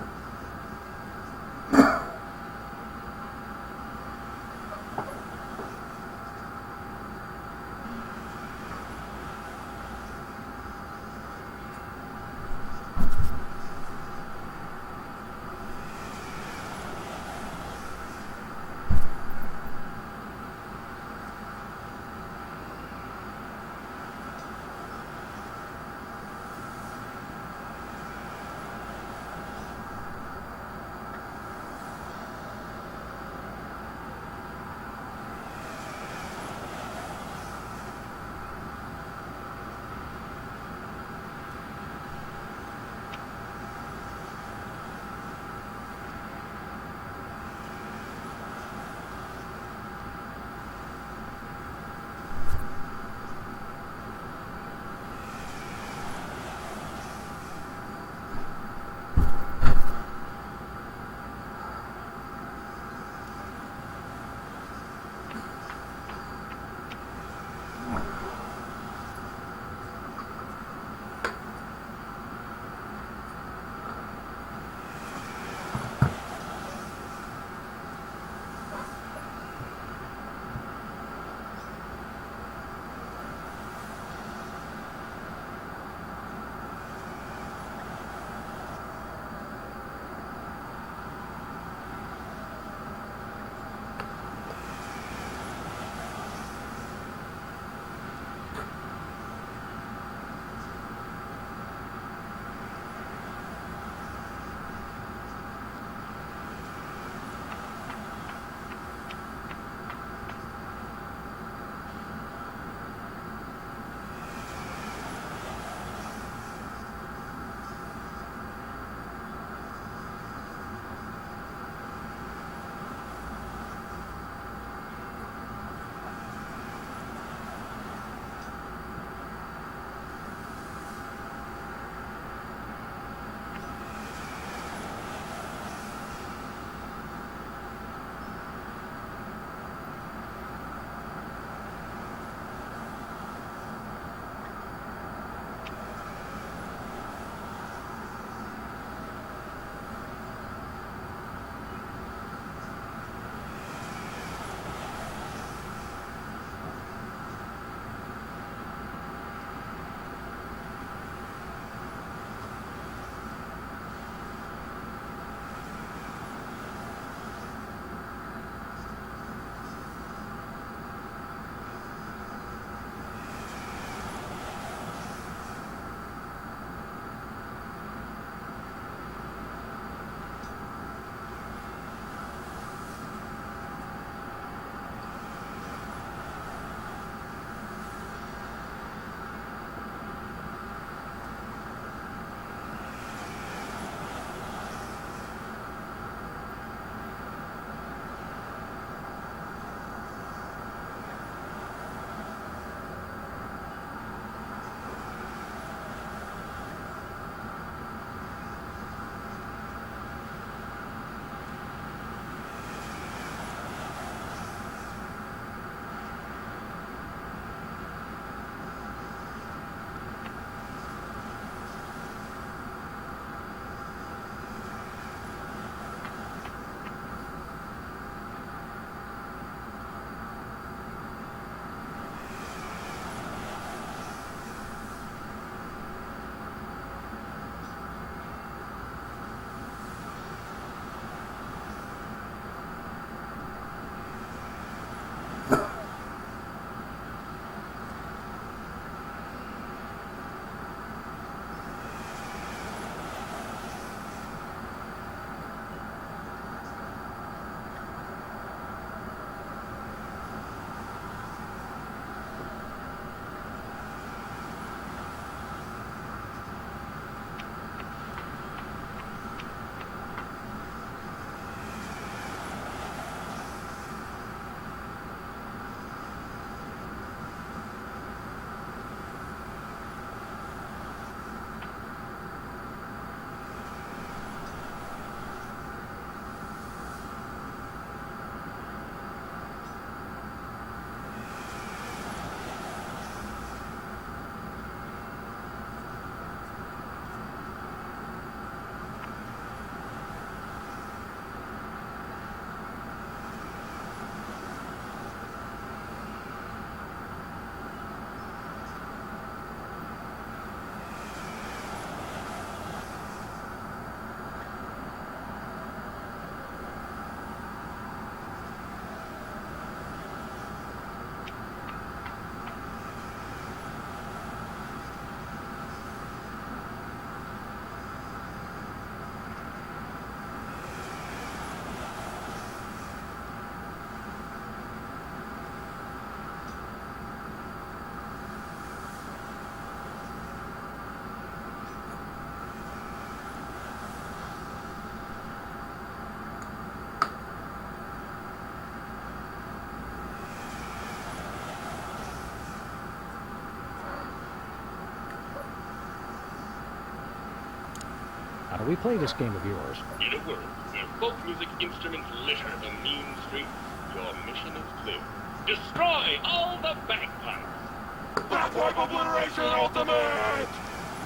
How do we play this game of yours? In a world where folk music instruments litter the mean streets, your mission is clear. Destroy all the bagpipes! Bagpipe obliteration ultimate!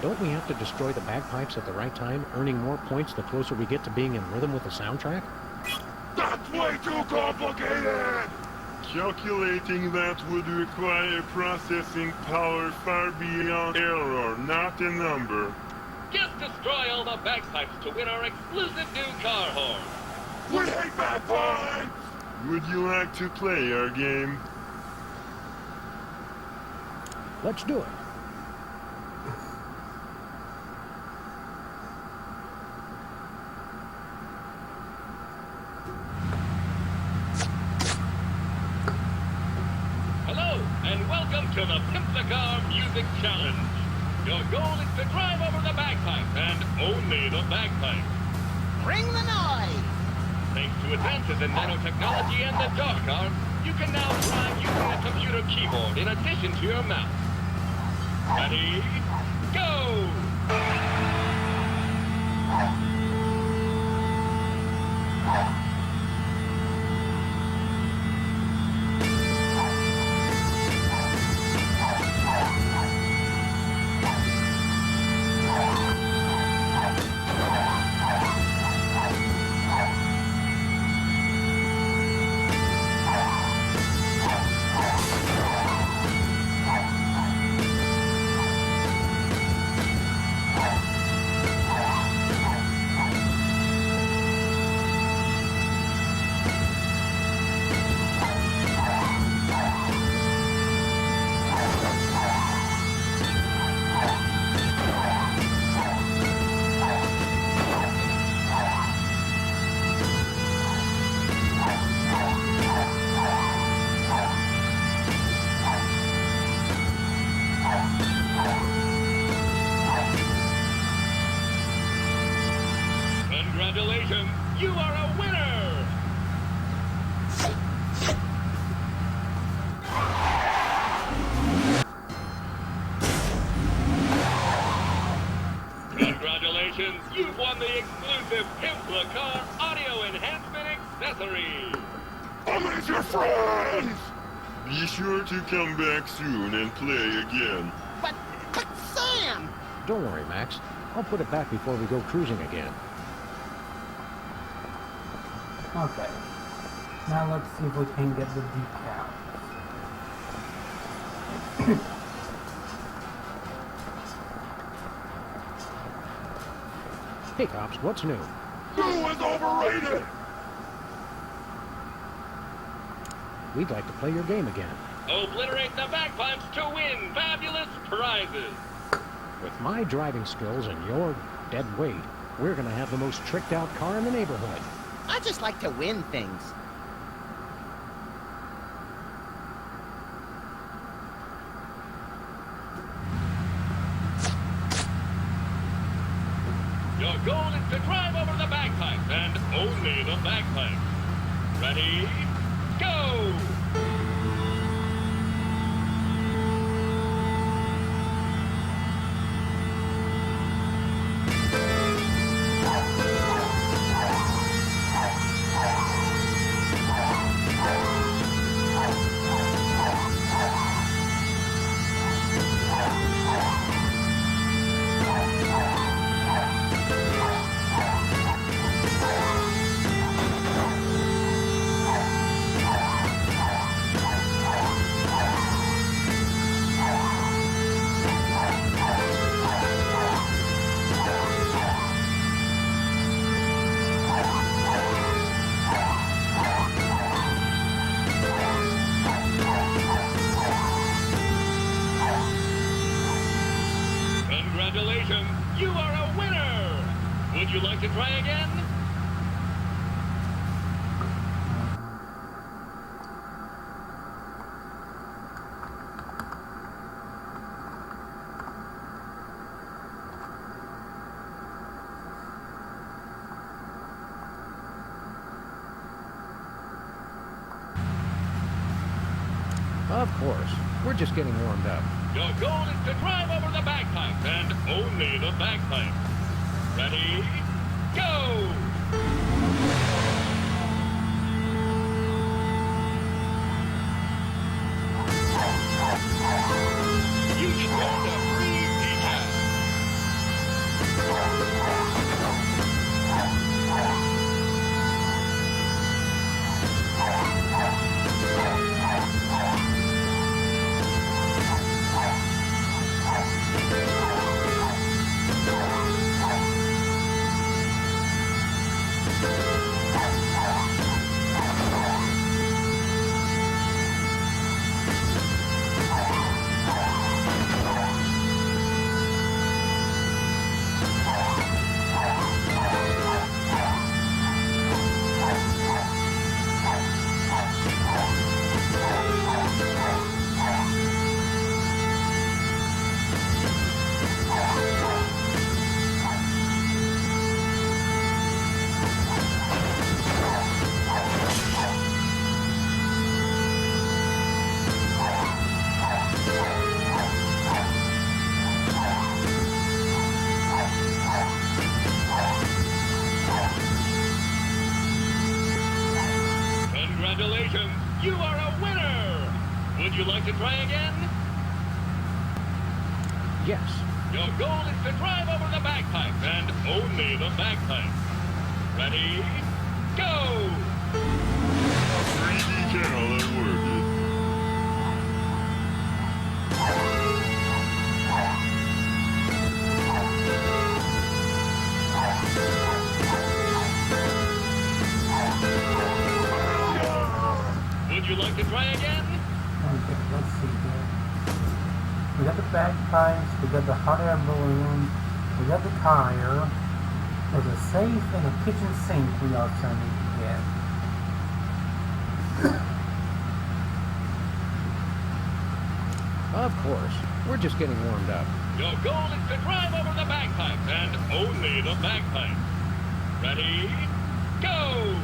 Don't we have to destroy the bagpipes at the right time, earning more points the closer we get to being in rhythm with the soundtrack? That's way too complicated! Calculating that would require processing power far beyond error, not a number. Just destroy all the bagpipes to win our exclusive new car horn! We hate bagpipes! Would you like to play our game? Let's do it. Hello, and welcome to the Pimp the Car Music Challenge. Your goal is to drive over the bagpipes, and only the bagpipes. Bring the noise! Thanks to advances in nanotechnology and the dark arts, you can now drive using a computer keyboard in addition to your mouse. Ready? Go! Congratulations, you are a winner! Congratulations, you've won the exclusive Pimp the Car audio enhancement accessory! I'm your friends! Be sure to come back soon and play again. But Sam! Don't worry, Max. I'll put it back before we go cruising again. Okay. Now let's see if we can get the decal. Hey, cops, what's new? Who is overrated? We'd like to play your game again. Obliterate the bagpipes to win fabulous prizes! With my driving skills and your dead weight, we're gonna have the most tricked-out car in the neighborhood. I just like to win things. Your goal is to drive over the bagpipes, and only the bagpipes. Ready? Go! Congratulations, you are a winner! Would you like to try again? Of course. We're just getting warmed up. Your goal is to drive over the bagpipes, and only the bagpipes. Ready, go! You scored a free decal. Congratulations, you are a winner! Would you like to try again? Yes. Your goal is to drive over the bagpipes and only the bagpipes. Ready, go! Free decal, that worked. Would you like to try again? Okay, let's see here. We got the bagpipes, we got the hot air balloon, we got the tire. There's a safe and a kitchen sink we also need to get. Of course. We're just getting warmed up. Your goal is to drive over the bagpipes and only the bagpipes. Ready, go!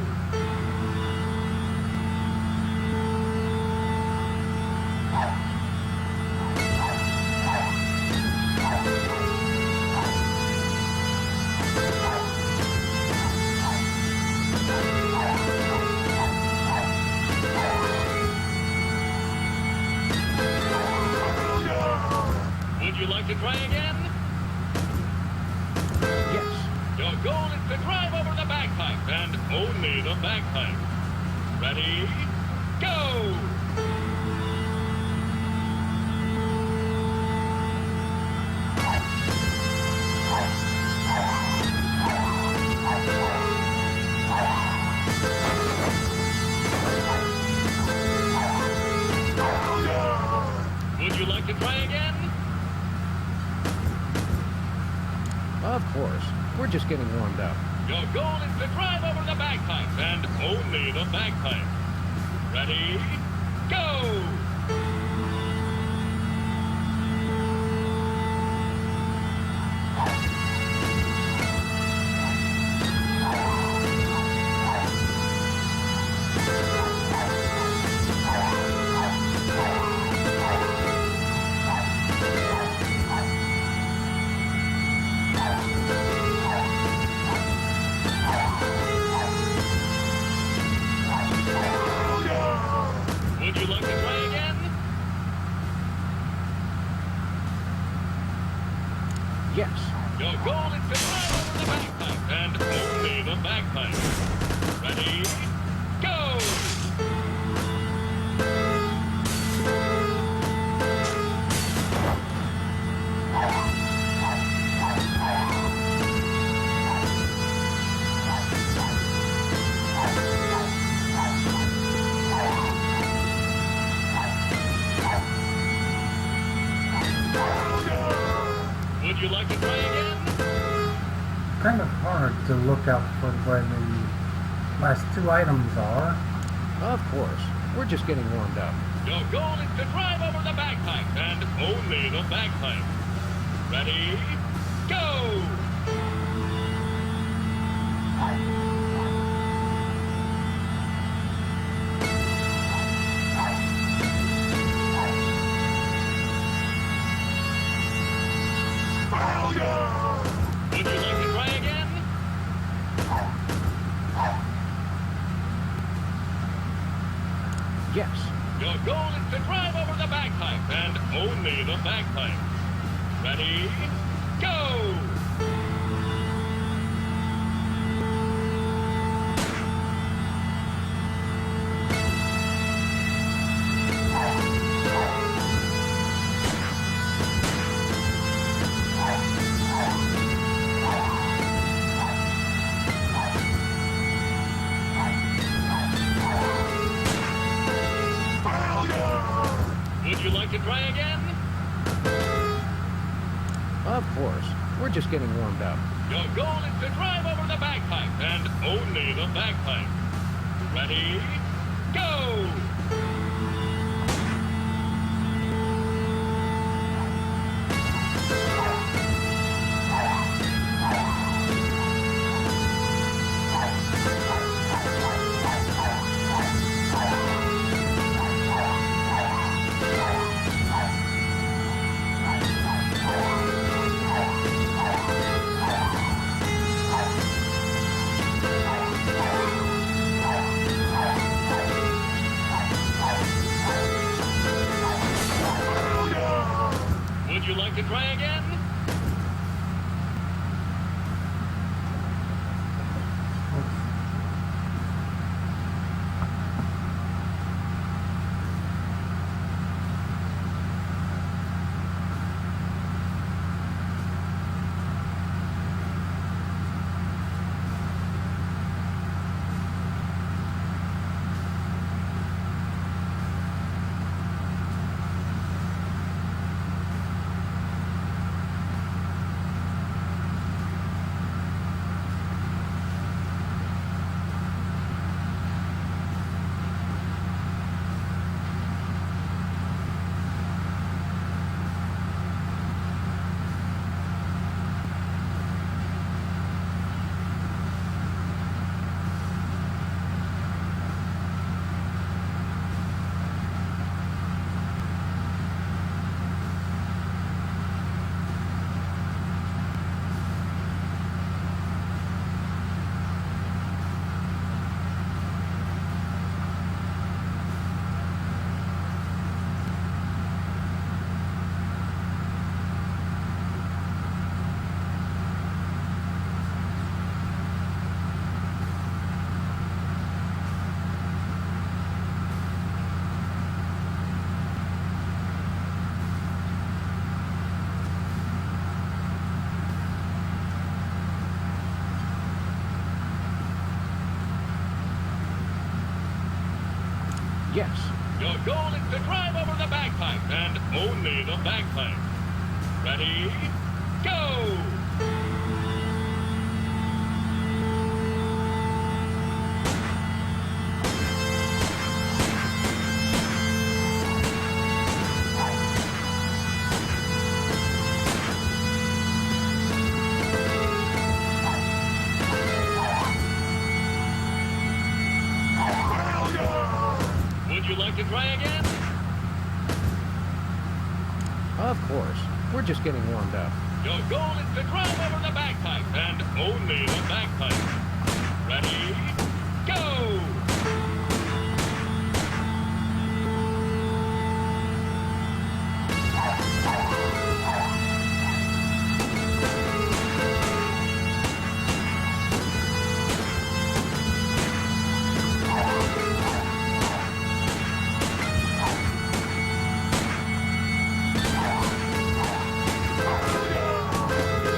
Would you like to try again? Yes. Your goal is to drive over the bagpipes and only the bagpipes. Ready, go! Would you like to try again? Of course. We're just getting warmed up. Your goal is to drive over the bagpipes and only the bagpipes. Ready, go! Would you like to try again? Yes. Your goal is to drive over the bagpipes and only the bagpipes. Ready, go! Would you like to try again? Kind of hard to look out for where the last two items are. Of course. We're just getting warmed up. Your goal is to drive over the bagpipes and only the bagpipes. Ready, go! Would you like to try again? Yes. Your goal is to drive over the bagpipe, and only the bagpipe. Ready, go! Would you like to try again? Of course. We're just getting warmed up. Your goal is to drive over the bagpipe, and only the bagpipe. Ready, go! Would you like to try again? Yes. Your goal is to drive over the bagpipe, and only the bagpipe. Ready, go! Would you like to try again? Of course. We're just getting warmed up. Your goal is to drive over the bagpipe, and only the bagpipe. Ready, go!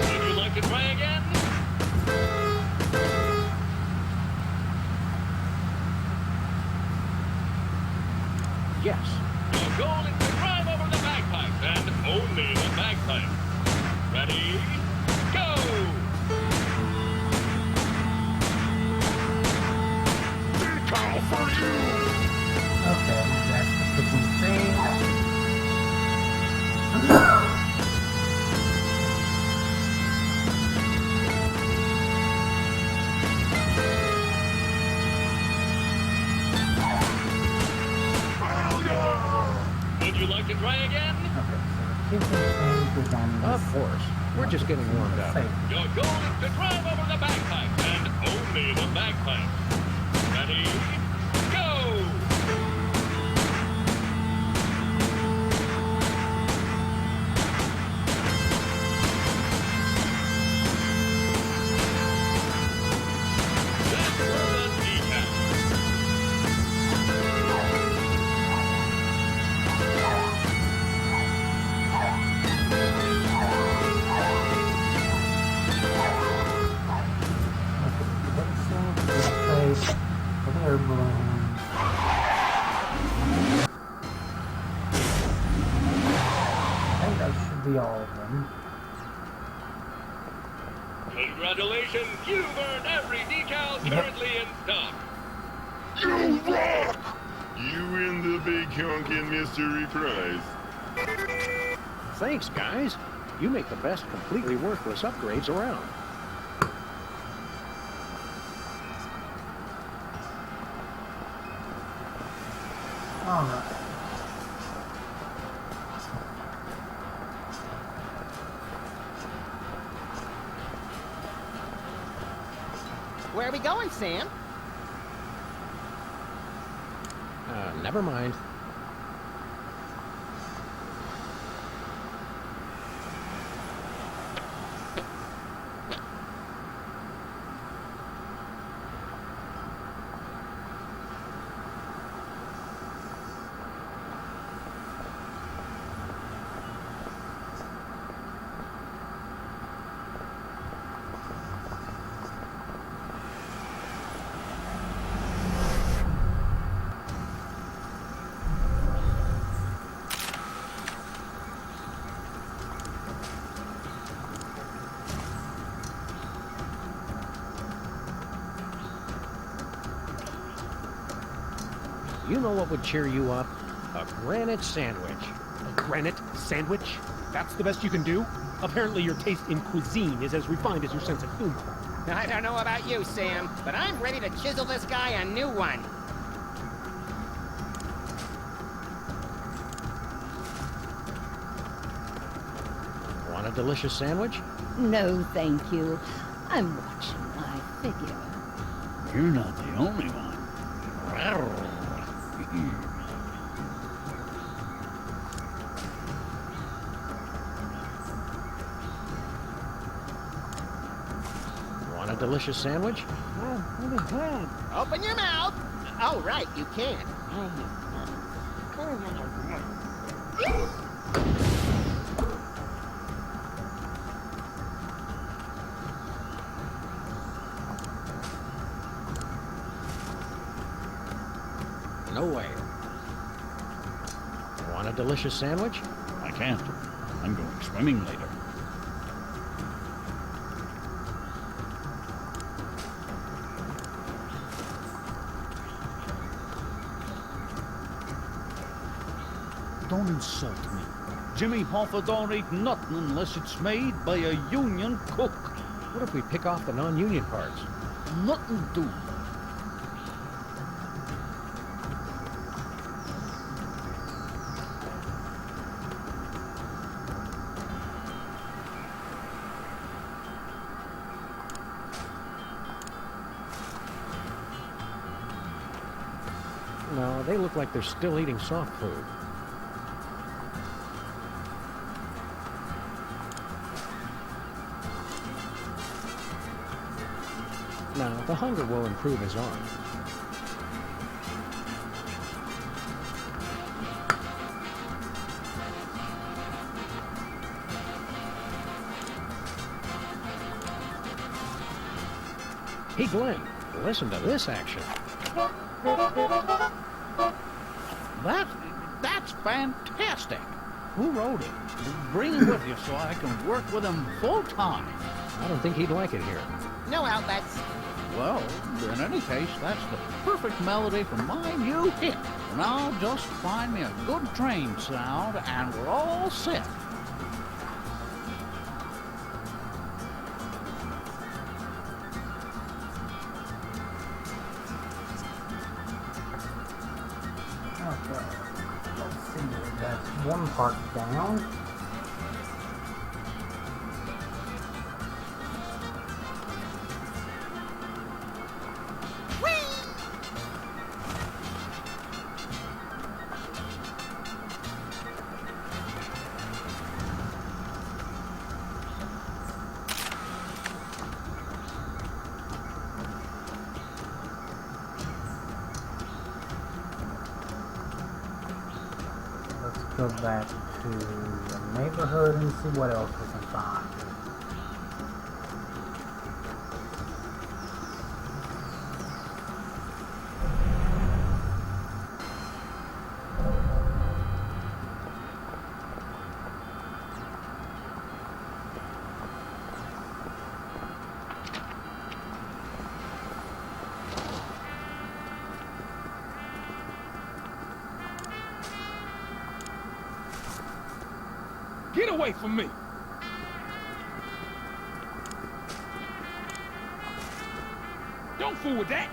Would you like to try again? Yes. Your goal is to drive over the bagpipe, and only the bagpipe. Ready, go! Decal for you! Okay, that's the kitchen sink. Would you like to try again? Okay, so the kitchen sink is on this. Of course. We're just getting warmed up. Safe. Your goal is to drive over the bagpipe, and only the bagpipe. Ready, go! air balloons. I think that should be all of them. Congratulations, you've earned every decal currently in stock. You rock! You win the big honkin' mystery prize. Thanks, guys. You make the best completely worthless upgrades around. Alright. Where are we going, Sam? Never mind. You know what would cheer you up? A granite sandwich. A granite sandwich? That's the best you can do? Apparently your taste in cuisine is as refined as your sense of humor. I don't know about you, Sam, but I'm ready to chisel this guy a new one. Want a delicious sandwich? No, thank you. I'm watching my figure. You're not the only one. Want a delicious sandwich? Open your mouth. Oh, right, you can. No way. Want a delicious sandwich? I can't. I'm going swimming later. Don't insult me. Jimmy Hoffa don't eat nothing unless it's made by a union cook. What if we pick off the non-union parts? Nothing do. No, they look like they're still eating soft food. Now, the hunger will improve his arm. Hey, Glenn, listen to this action. That's fantastic. Who wrote it? Bring him with you so I can work with him full time. I don't think he'd like it here. No outlets. Well, in any case, that's the perfect melody for my new hit. And I'll just find me a good train sound, and we're all set. Okay. Let's see. That's one part down. Go back to the neighborhood and see what else we can find. Get away from me! Don't fool with that!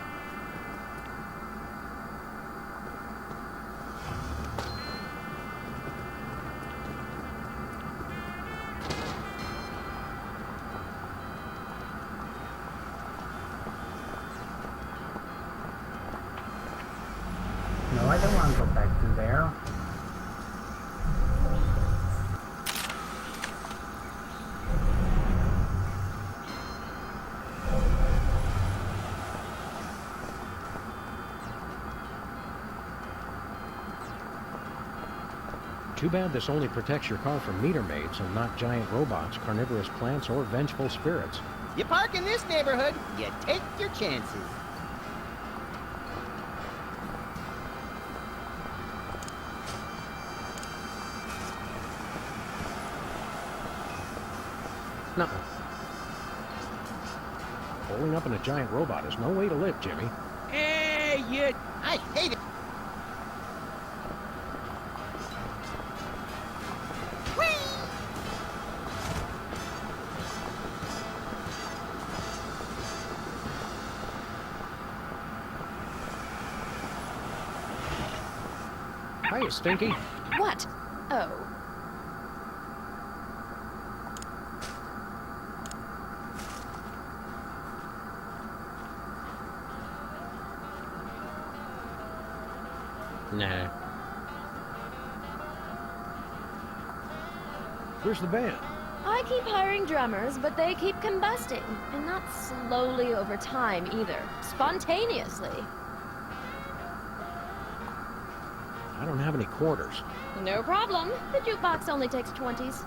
No, I don't want to go back through there. Too bad this only protects your car from meter maids and not giant robots, carnivorous plants, or vengeful spirits. You park in this neighborhood, you take your chances. Nuh-uh. Pulling up in a giant robot is no way to live, Jimmy. Hey, you... I hate it. Hiya, Stinky. What? Oh. Nah. Where's the band? I keep hiring drummers, but they keep combusting. And not slowly over time, either. Spontaneously. I don't have any quarters. No problem. The jukebox only takes 20s.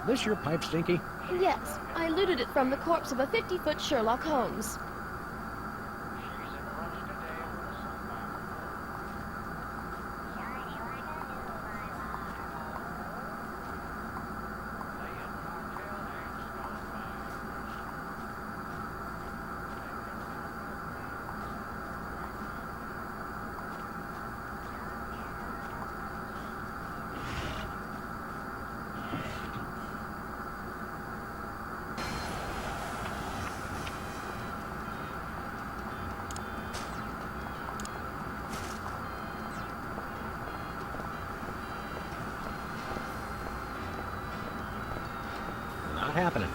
This your pipe, Stinky? Yes, I looted it from the corpse of a 50-foot Sherlock Holmes. Not happening.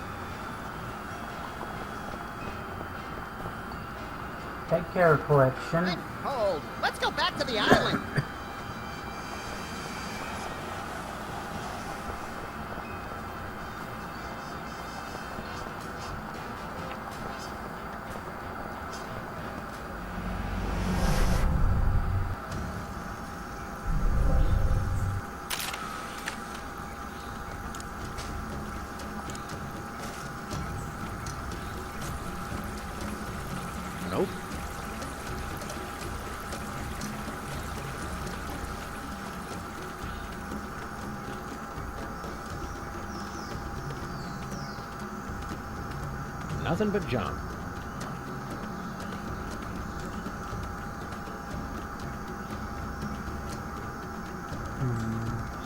Take care, collection. I'm cold. Let's go back to the island. Nope. Nothing but junk.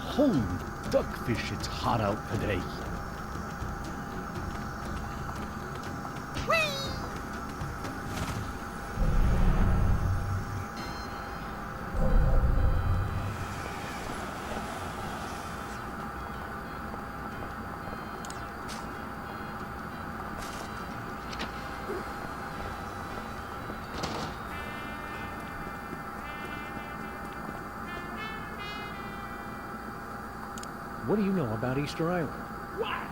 Holy duckfish, it's hot out today. What do you know about Easter Island? Why?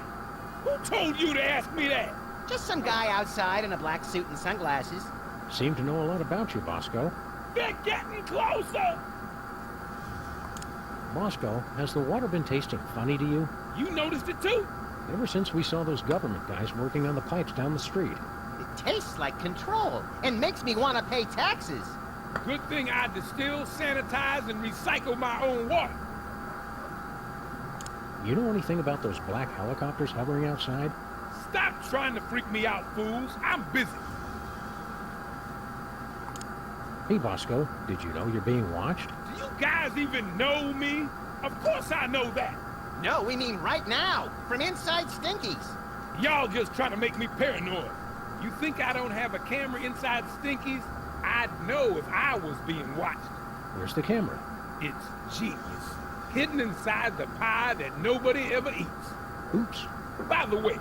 Who told you to ask me that? Just some guy outside in a black suit and sunglasses. Seem to know a lot about you, Bosco. They're getting closer! Bosco, has the water been tasting funny to you? You noticed it too? Ever since we saw those government guys working on the pipes down the street. It tastes like control and makes me want to pay taxes. Good thing I distill, sanitize, and recycle my own water. You know anything about those black helicopters hovering outside? Stop trying to freak me out, fools. I'm busy. Hey, Bosco, did you know you're being watched? Do you guys even know me? Of course I know that. No, we mean right now, from inside Stinky's. Y'all just trying to make me paranoid. You think I don't have a camera inside Stinky's? I'd know if I was being watched. Where's the camera? It's genius. Hidden inside the pie that nobody ever eats. Oops. By the way,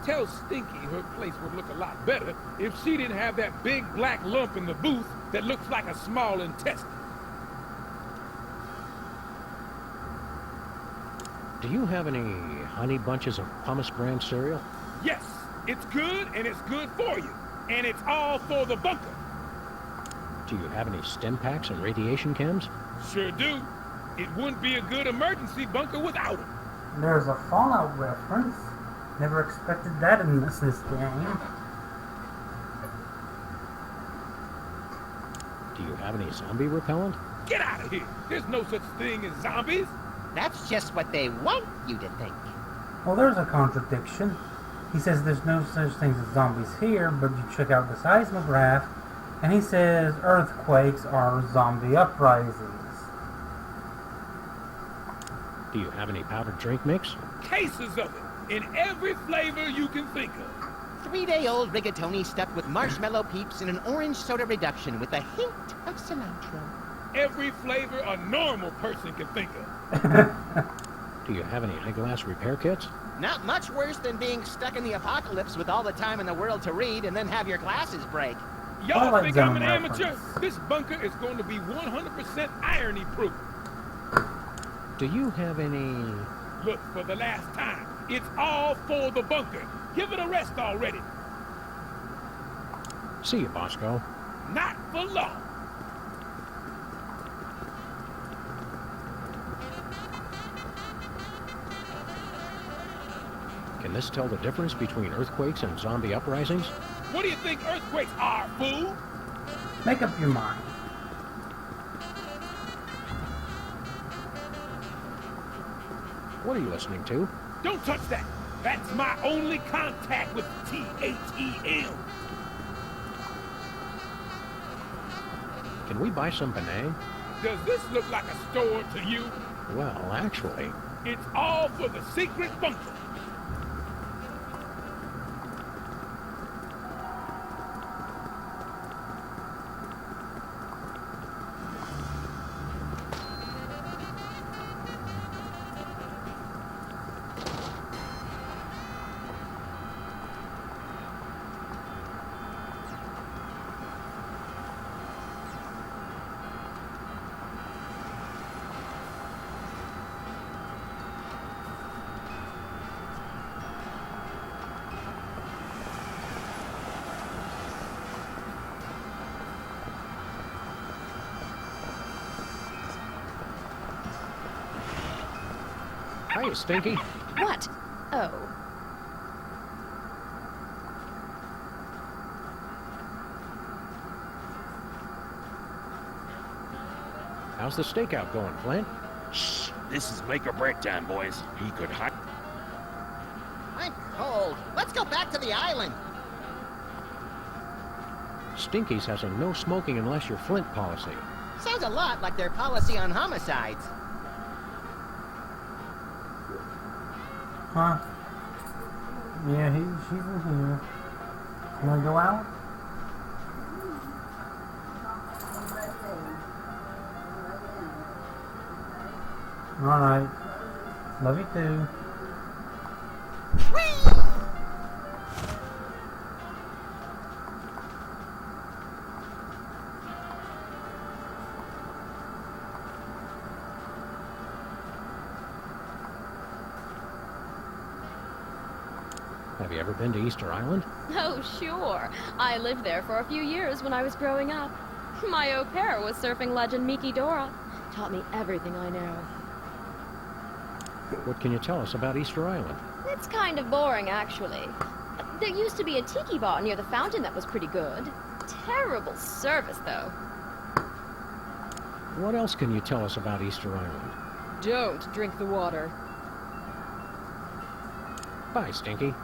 tell Stinky her place would look a lot better if she didn't have that big black lump in the booth that looks like a small intestine. Do you have any honey bunches of pumice brand cereal? Yes, it's good and it's good for you. And it's all for the bunker. Do you have any stim packs and radiation chems? Sure do. It wouldn't be a good emergency bunker without them. There's a Fallout reference. Never expected that in this game. Do you have any zombie repellent? Get out of here. There's no such thing as zombies. That's just what they want you to think. Well, there's a contradiction. He says there's no such things as zombies here, but you check out the seismograph, and he says earthquakes are zombie uprisings. Do you have any powdered drink mix? Cases of it, in every flavor you can think of. 3-day-old rigatoni stuffed with marshmallow peeps and an orange soda reduction with a hint of cilantro. Every flavor a normal person can think of. Do you have any eyeglass repair kits? Not much worse than being stuck in the apocalypse with all the time in the world to read and then have your glasses break. Y'all like think I'm an Venom amateur? reference. This bunker is going to be 100% irony-proof. Do you have any... Look, for the last time, it's all for the bunker. Give it a rest already. See you, Bosco. Not for long. Can this tell the difference between earthquakes and zombie uprisings? What do you think earthquakes are, fool? Make up your mind. What are you listening to? Don't touch that. That's my only contact with THEM. Can we buy some Benet? Does this look like a store to you? Well, actually... It's all for the secret bunker. Hiya, Stinky. What? Oh. How's the stakeout going, Flint? Shh, this is make or break time, boys. He could hide. I'm cold. Let's go back to the island. Stinky's has a no smoking unless you're Flint policy. Sounds a lot like their policy on homicides. Huh? Yeah, she's in here. You wanna go out? Alright. Love you too. Have you ever been to Easter Island? Oh, sure. I lived there for a few years when I was growing up. My au pair was surfing legend Miki Dora. Taught me everything I know. What can you tell us about Easter Island? It's kind of boring, actually. There used to be a tiki bar near the fountain that was pretty good. Terrible service, though. What else can you tell us about Easter Island? Don't drink the water. Bye, Stinky.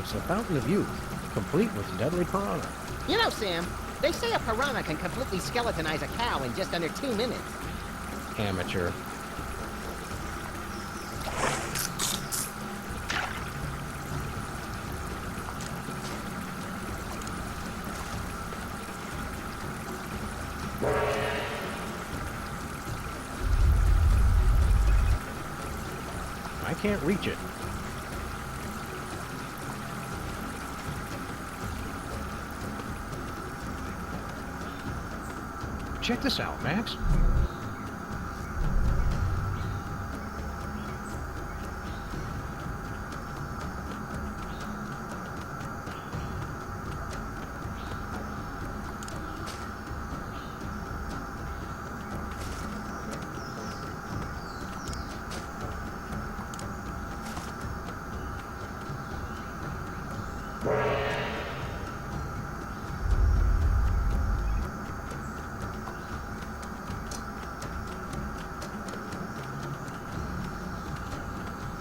It's the Fountain of Youth, complete with deadly piranha. You know, Sam, they say a piranha can completely skeletonize a cow in just under 2 minutes. Amateur. I can't reach it. Check this out, Max.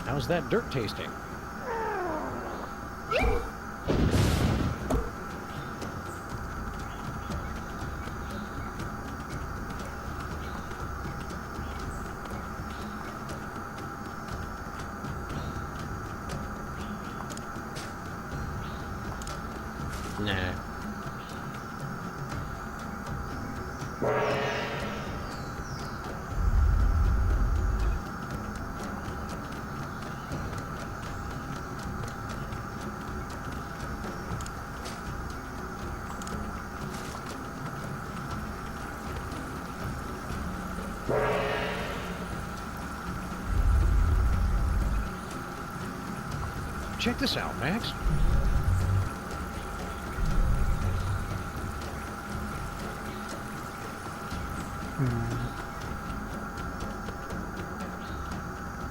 How's that dirt tasting? Nah. Check this out, Max.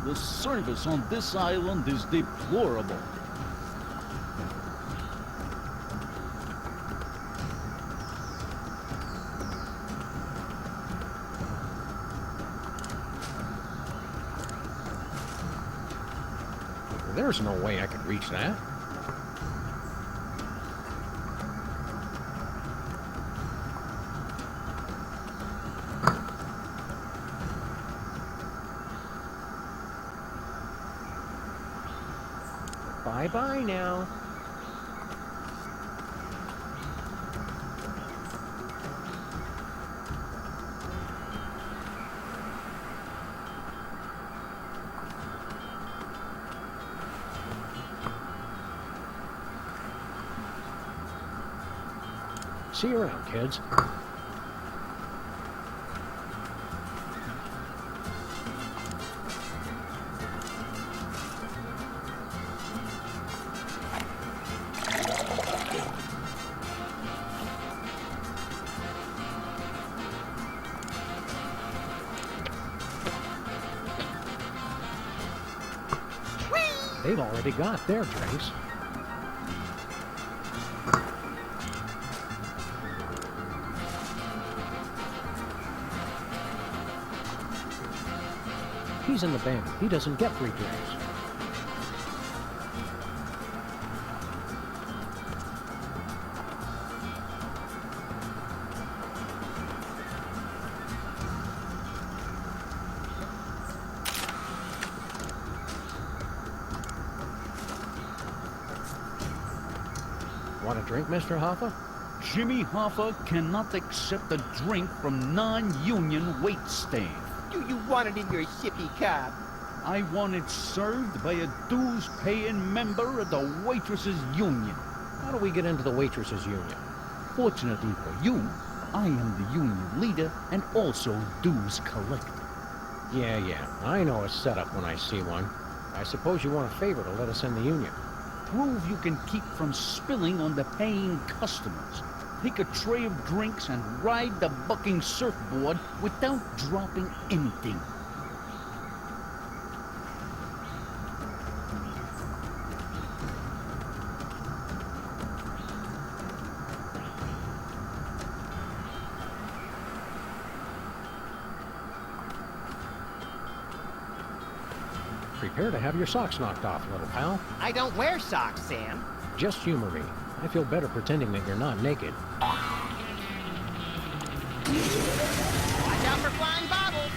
The service on this island is deplorable. There's no way I could reach that. Bye-bye now. See you around, kids. They've already got their drinks. He's in the band. He doesn't get free drinks. Want a drink, Mr. Hoffa? Jimmy Hoffa cannot accept a drink from non-union wait staff. Do you want it in your sippy cup? I want it served by a dues-paying member of the Waitresses Union. How do we get into the Waitresses Union? Fortunately for you, I am the union leader and also dues collector. Yeah, I know a setup when I see one. I suppose you want a favor to let us in the union. Prove you can keep from spilling on the paying customers. Take a tray of drinks and ride the bucking surfboard without dropping anything. Prepare to have your socks knocked off, little pal. I don't wear socks, Sam. Just humor me. I feel better pretending that you're not naked. Watch out for flying bottles.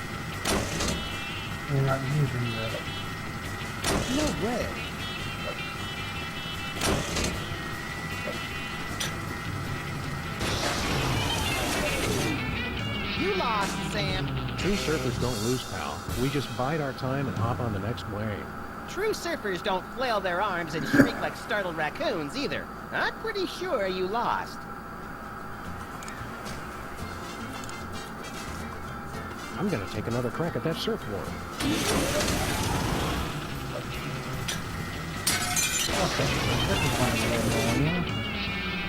You're not using the... No way. You lost, Sam. True surfers don't lose, pal. We just bide our time and hop on the next wave. True surfers don't flail their arms and shriek like startled raccoons either. I'm pretty sure you lost. I'm gonna take another crack at that surfboard. Okay, this is going to be annoying.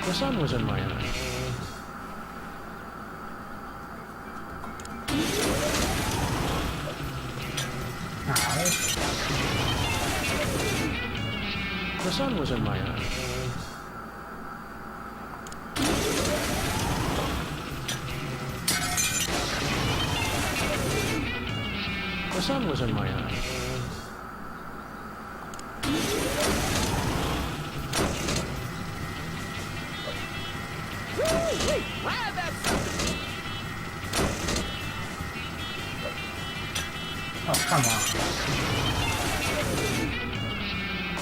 The sun was in my eye. The sun was in my eye. The sun was in my eye. Woo-wee! Ride that sucker! Oh, come on.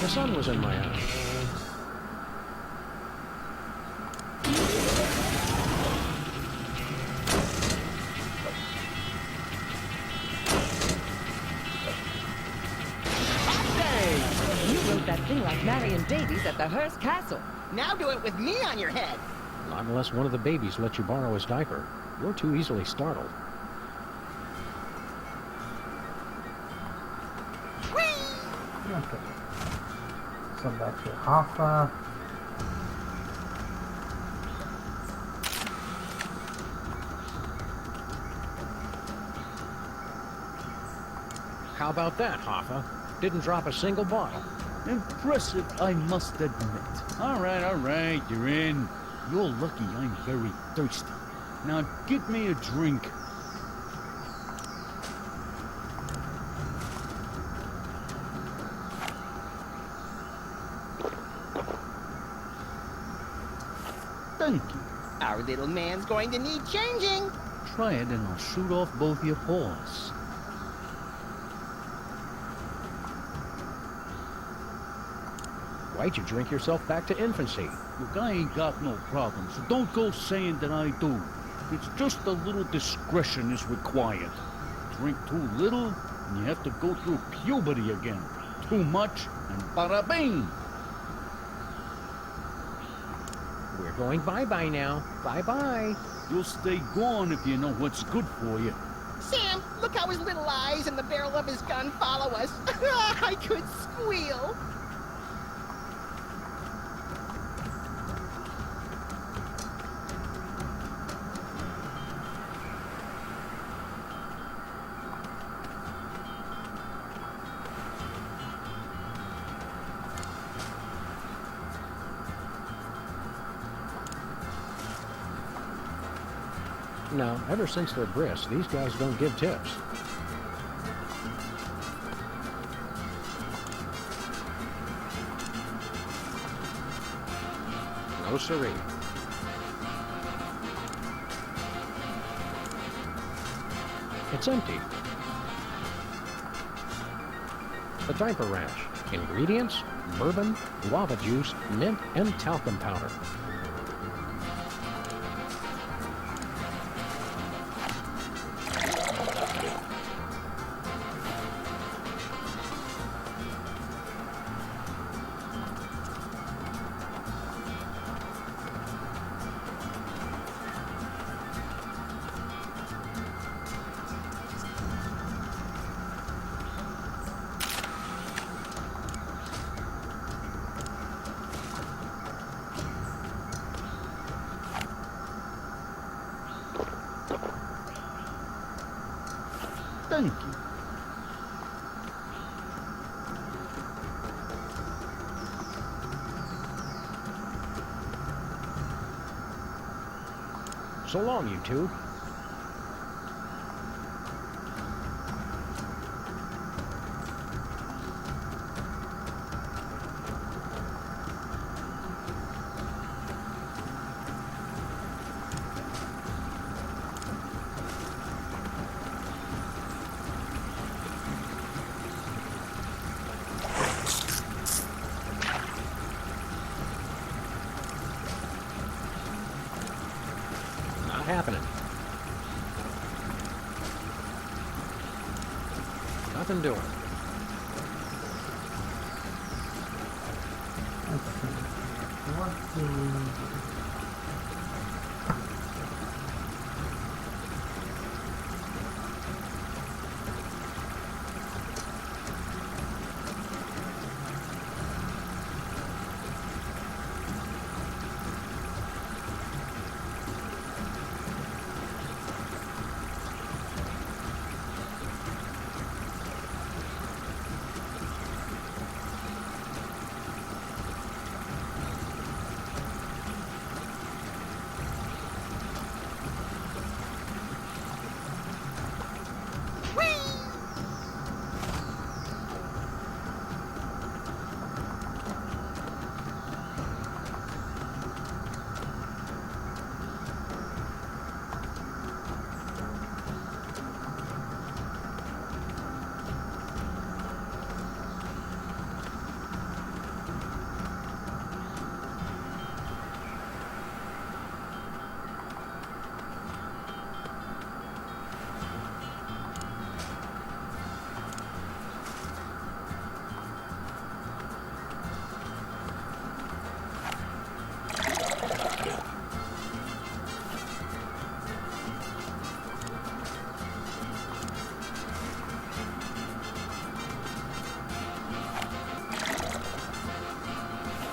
The sun was in my eye. You wrote that thing like Marion Davies at the Hearst Castle. Now do it with me on your head. Not unless one of the babies lets you borrow his diaper. You're too easily startled. Okay. So back to Alpha. How about that, Hoffa? Didn't drop a single bottle. Impressive, I must admit. All right, you're in. You're lucky I'm very thirsty. Now get me a drink. Thank you. Our little man's going to need changing. Try it and I'll shoot off both your paws. Why'd you drink yourself back to infancy? Look, I ain't got no problem, so don't go saying that I do. It's just a little discretion is required. Drink too little, and you have to go through puberty again. Too much, and bada bing! We're going bye-bye now. Bye-bye. You'll stay gone if you know what's good for you. Sam, look how his little eyes and the barrel of his gun follow us. I could squeal. Now, ever since they're brisk, these guys don't give tips. No siree. It's empty. The diaper rash. Ingredients: bourbon, guava juice, mint, and talcum powder. Thank you. So long, you two. nothing doing. Let's see. What do we...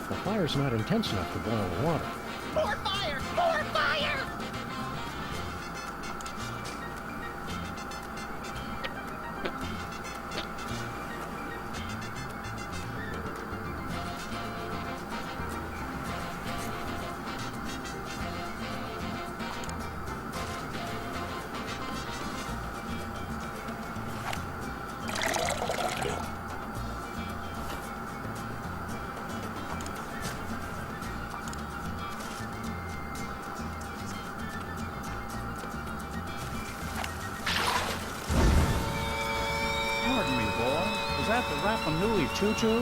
The fire's not intense enough to boil the water. More fire! More fire! Pardon me, boy. Is that the Rapanui Choo-Choo?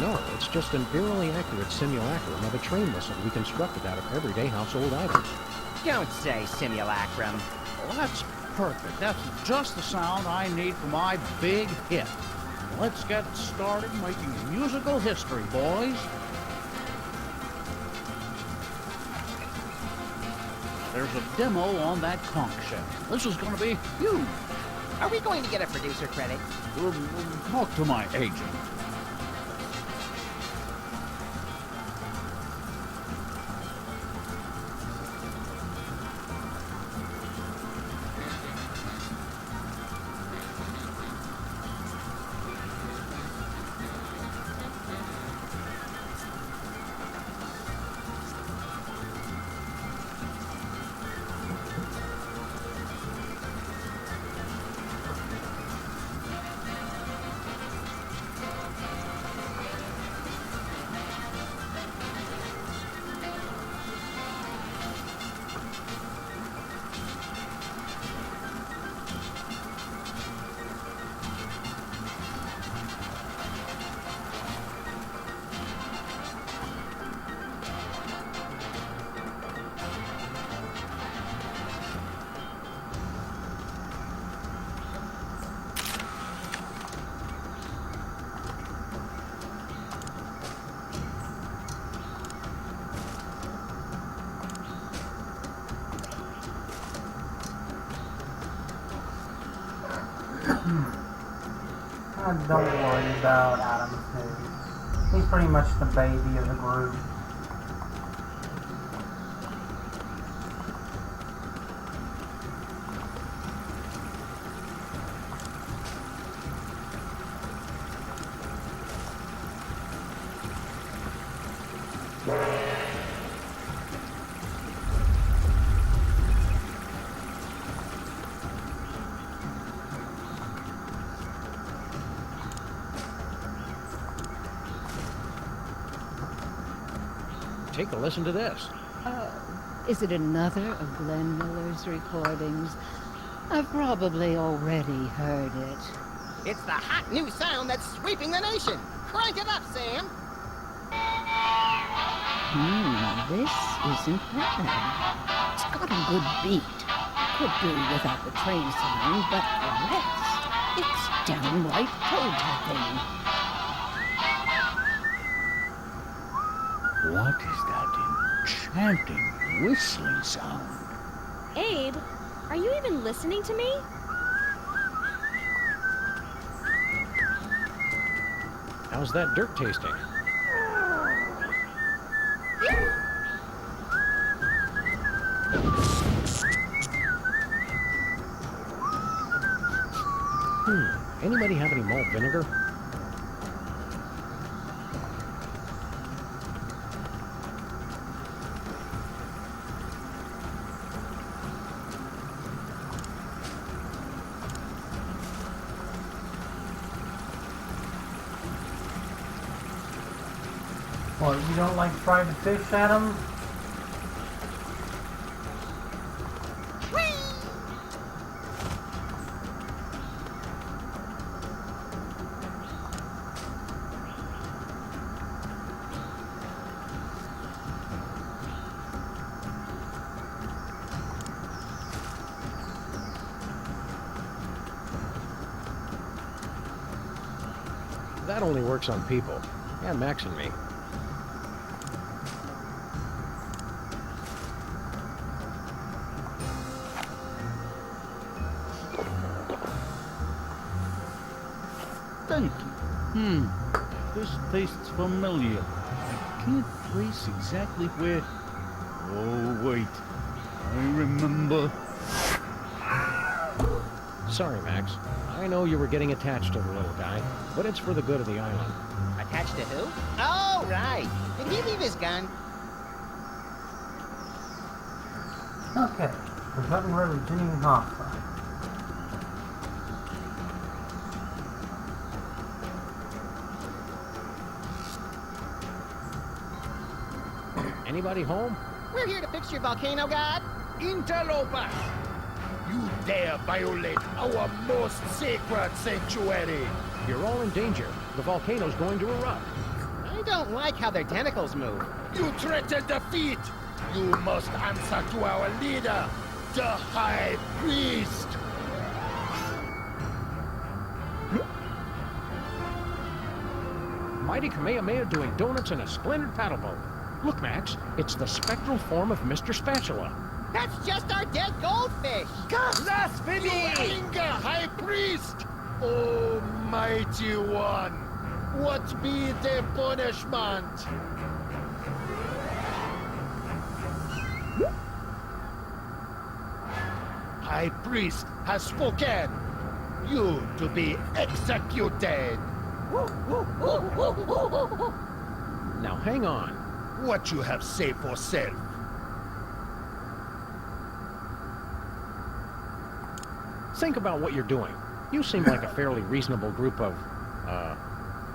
No, it's just an eerily accurate simulacrum of a train whistle we constructed out of everyday household items. Don't say simulacrum. Well, that's perfect. That's just the sound I need for my big hit. Let's get started making musical history, boys. There's a demo on that conch shell. This is going to be huge. Are we going to get a producer credit? We'll talk to my agent. Don't worry about Adam's news. He's pretty much the baby of the group. Take a listen to this. Oh, is it another of Glenn Miller's recordings? I've probably already heard it. It's the hot new sound that's sweeping the nation. Crank it up, Sam. This isn't bad. It's got a good beat. Could do without the train sound, but the rest, it's downright total thing. What is that enchanting whistling sound? Abe, are you even listening to me? How's that dirt tasting? Anybody have any malt vinegar? What, you don't like fried fish, Adam? That only works on people. And Max and me. Thank you. This tastes familiar. I can't place exactly where... Oh, wait. I remember. Sorry, Max. I know you were getting attached to the little guy, but it's for the good of the island. Attached to who? Oh, right. Did he leave his gun? Okay, we're getting rid of Ginny and Hoffa. Anybody home? We're here to fix your volcano, God. Interlopers! You dare violate our most sacred sanctuary! You're all in danger. The volcano's going to erupt. I don't like how their tentacles move. You threaten defeat! You must answer to our leader, the High Priest! Mighty Kamehameha doing donuts in a splendid paddle boat. Look, Max, it's the spectral form of Mr. Spatula. That's just our dead goldfish. Blasphemy! You anger, High Priest! Oh, mighty one! What be the punishment? High Priest has spoken. You to be executed. Now hang on. What you have say for self? Think about what you're doing. You seem like a fairly reasonable group of,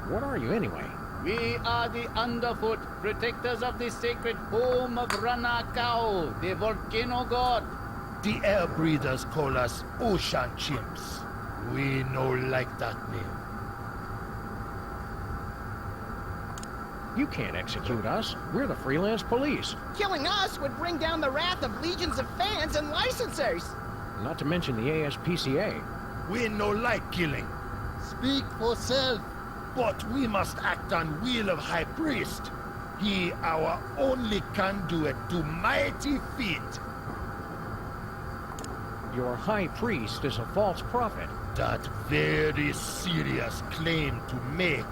what are you anyway? We are the Underfoot, protectors of the sacred home of Ranakau, the volcano god. The air breathers call us ocean chimps. We no like that name. You can't execute us. We're the freelance police. Killing us would bring down the wrath of legions of fans and licensors. Not to mention the ASPCA. We no like killing. Speak for self. But we must act on will of High Priest. He our only conduit to mighty feat. Your high priest is a false prophet. That very serious claim to make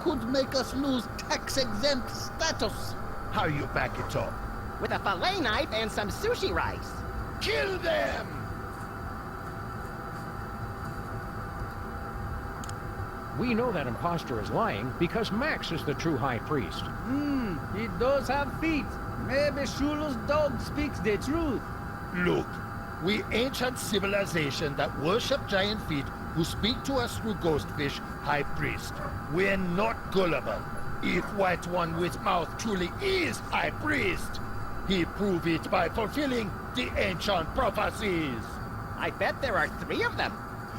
could make us lose tax-exempt status. How you back it up? With a fillet knife and some sushi rice. Kill them! We know that imposter is lying because Max is the true high priest. He does have feet. Maybe Shula's dog speaks the truth. Look, we ancient civilization that worship giant feet who speak to us through ghostfish, High Priest. We're not gullible. If White One with mouth truly is High Priest, he proved it by fulfilling the ancient prophecies. I bet there are 3 of them.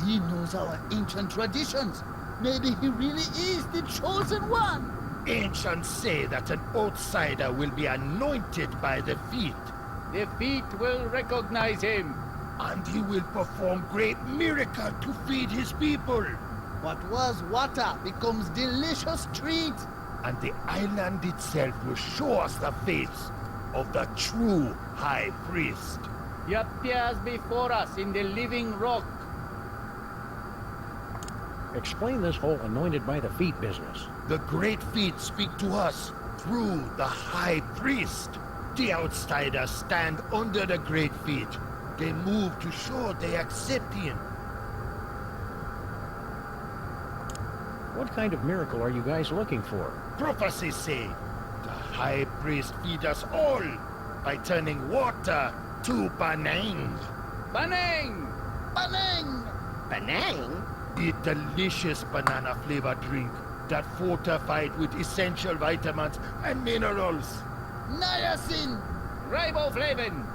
He knows our ancient traditions. Maybe he really is the chosen one. Ancients say that an outsider will be anointed by the feet. The feet will recognize him. And he will perform great miracle to feed his people. What was water becomes delicious treat. And the island itself will show us the face of the true High Priest. He appears before us in the living rock. Explain this whole anointed by the feet business. The great feet speak to us through the High Priest. The outsiders stand under the great feet. They move to show they accept him. What kind of miracle are you guys looking for? Prophecies say the High Priest feed us all by turning water to Banang. Banang! Banang! Banang? A delicious banana-flavored drink that fortified with essential vitamins and minerals. Niacin! Riboflavin!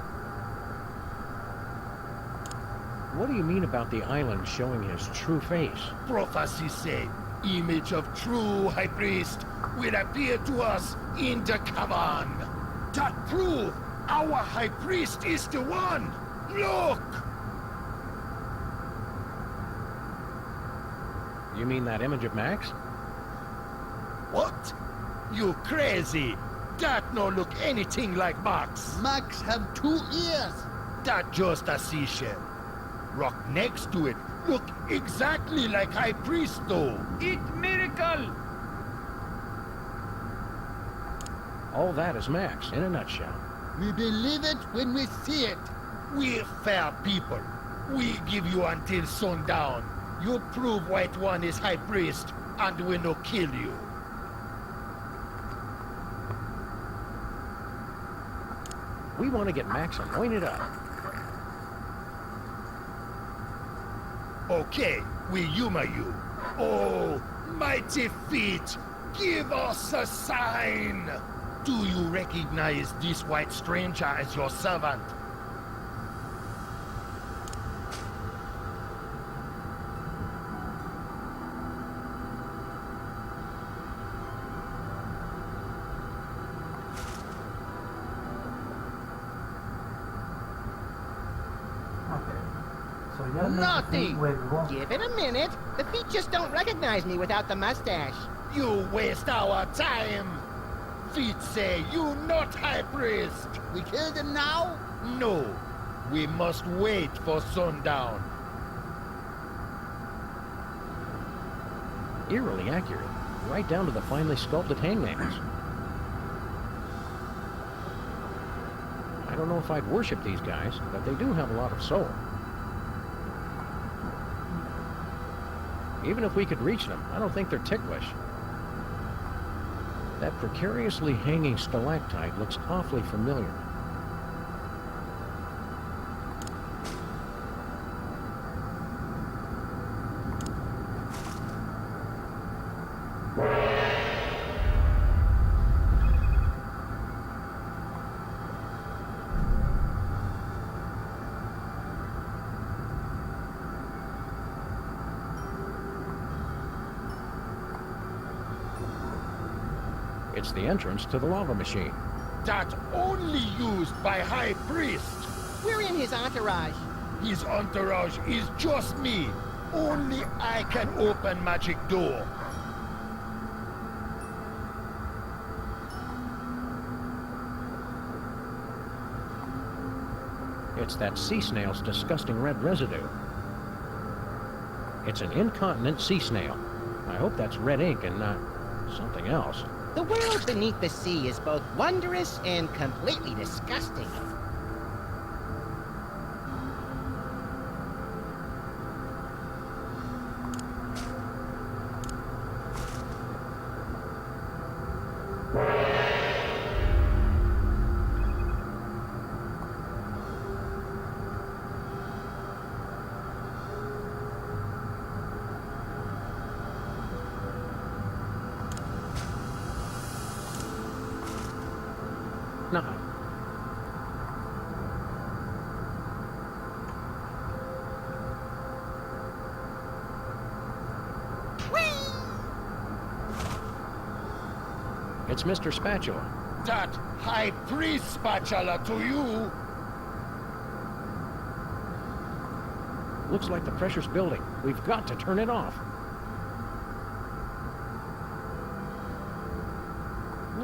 What do you mean about the island showing his true face? Prophecies say image of true High Priest will appear to us in the cavern. That prove our High Priest is the one. Look! You mean that image of Max? What? You crazy? That no look anything like Max. Max have 2 ears. That just a seashell. Rock next to it look exactly like High Priest though. It miracle! All that is Max, in a nutshell. We believe it when we see it. We're fair people. We give you until sundown. You prove White One is High Priest, and we no kill you. We want to get Max anointed up. Okay, we humor you. Oh, mighty feet, give us a sign. Do you recognize this white stranger as your servant? So you gotta make the feet Nothing. wiggle. Give it a minute. The feet just don't recognize me without the mustache. You waste our time. Feet say you not High Priest. We kill them now? No. We must wait for sundown. Eerily accurate, right down to the finely sculpted hangnails. I don't know if I'd worship these guys, but they do have a lot of soul. Even if we could reach them, I don't think they're ticklish. That precariously hanging stalactite looks awfully familiar. It's the entrance to the lava machine. That only used by High Priest. We're in his entourage. His entourage is just me. Only I can open magic door. It's that sea snail's disgusting red residue. It's an incontinent sea snail. I hope that's red ink and not something else. The world beneath the sea is both wondrous and completely disgusting. Nah. It's Mr. Spatula. That High Priest spatula to you. Looks like the pressure's building. We've got to turn it off.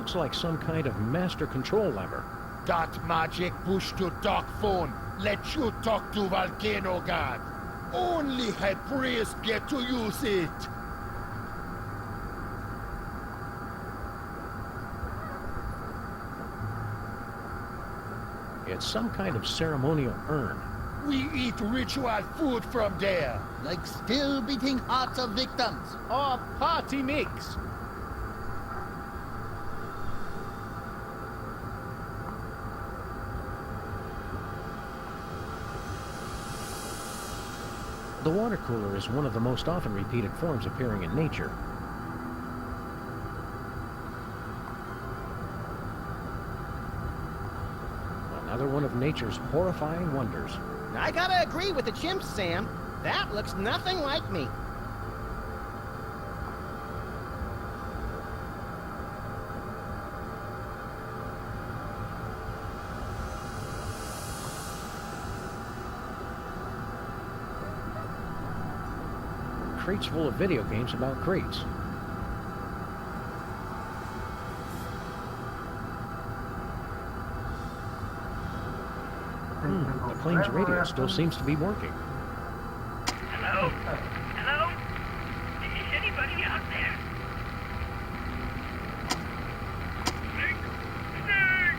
looks like some kind of master control lever. That magic push to talk phone let you talk to Volcano God. Only High Priest get to use it. It's some kind of ceremonial urn. We eat ritual food from there. Like still beating hearts of victims. Or party mix. The water cooler is one of the most often repeated forms appearing in nature. Another one of nature's horrifying wonders. I gotta agree with the chimps, Sam. That looks nothing like me. Crates full of video games about crates. The plane's radio still seems to be working. Hello? Hello? Is anybody out there? Snake! Snake!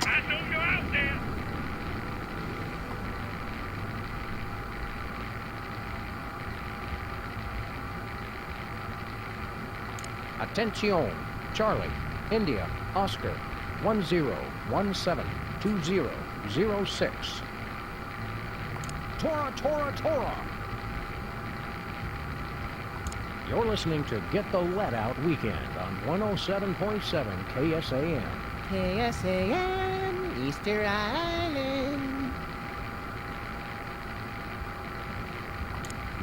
I know you're out there! Attention! Charlie, India, Oscar, 10172006. Tora, Tora, Tora! You're listening to Get the Let Out Weekend on 107.7 KSAM. KSAM, Easter Island.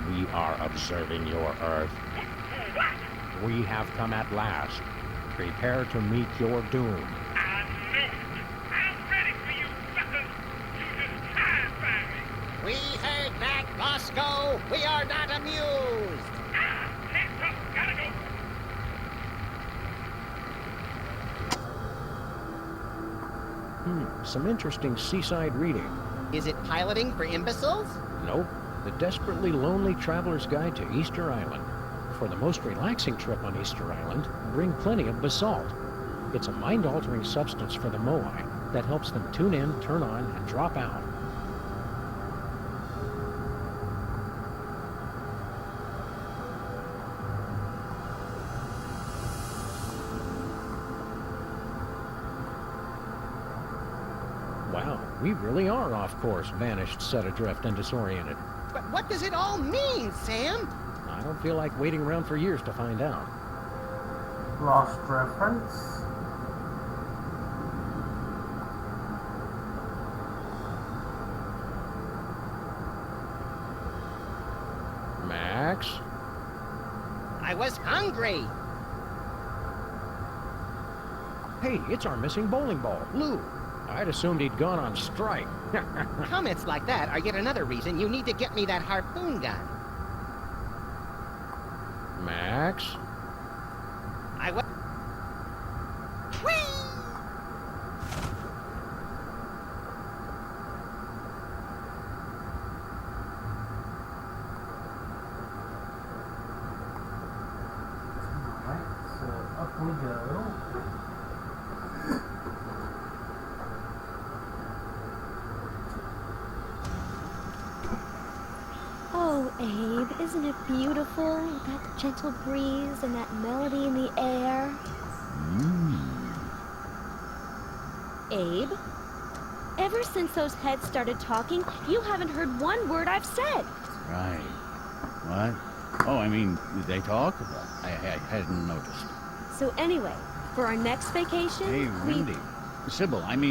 We are observing your Earth. We have come at last. Prepare to meet your doom. I knew it! I'm ready for you suckers! You just terrify me! We heard that, Bosco. We are not amused. Hands up! Gotta go! Some interesting seaside reading. Is it piloting for imbeciles? Nope. The Desperately Lonely Traveler's Guide to Easter Island. For the most relaxing trip on Easter Island, bring plenty of basalt. It's a mind-altering substance for the Moai that helps them tune in, turn on, and drop out. Wow, we really are off course, vanished, set adrift, and disoriented. But what does it all mean, Sam? I don't feel like waiting around for years to find out. Lost reference. Max? I was hungry. Hey, it's our missing bowling ball, Lou. I'd assumed he'd gone on strike. Comments like that are yet another reason you need to get me that harpoon gun. Max? I was... Whee! Alright, so up we go. Oh, Abe, isn't it beautiful? That gentle breeze and that melody in the air. Abe, ever since those heads started talking, you haven't heard one word I've said. Right. What? Oh, I mean, they talk? I hadn't noticed. So anyway, for our next vacation, Hey, Wendy. Sybil, have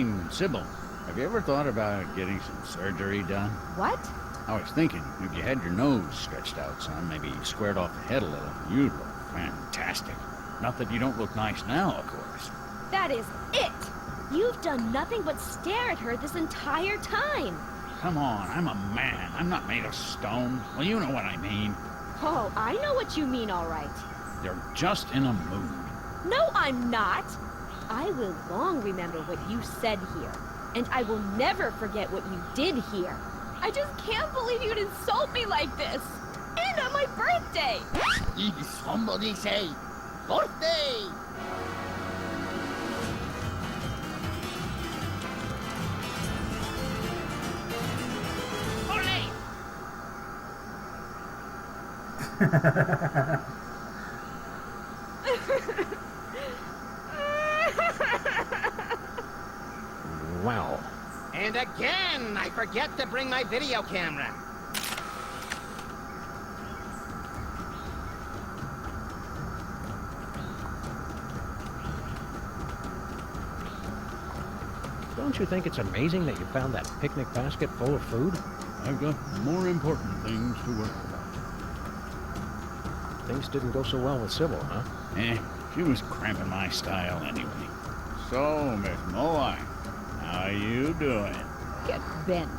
you ever thought about getting some surgery done? What? I was thinking, if you had your nose stretched out some, maybe squared off the head a little, you'd look fantastic. Not that you don't look nice now, of course. That is it! You've done nothing but stare at her this entire time. Come on, I'm a man. I'm not made of stone. Well, you know what I mean. Oh, I know what you mean, all right. You're just in a mood. No, I'm not. I will long remember what you said here, and I will never forget what you did here. I just can't believe you'd insult me like this. And on my birthday! Did somebody say birthday? Wow. And again, I forget to bring my video camera. Don't you think it's amazing that you found that picnic basket full of food? I've got more important things to worry about. Things didn't go so well with Sybil, huh? She was cramping my style anyway. So, Miss Moai, how you doing? Get bent,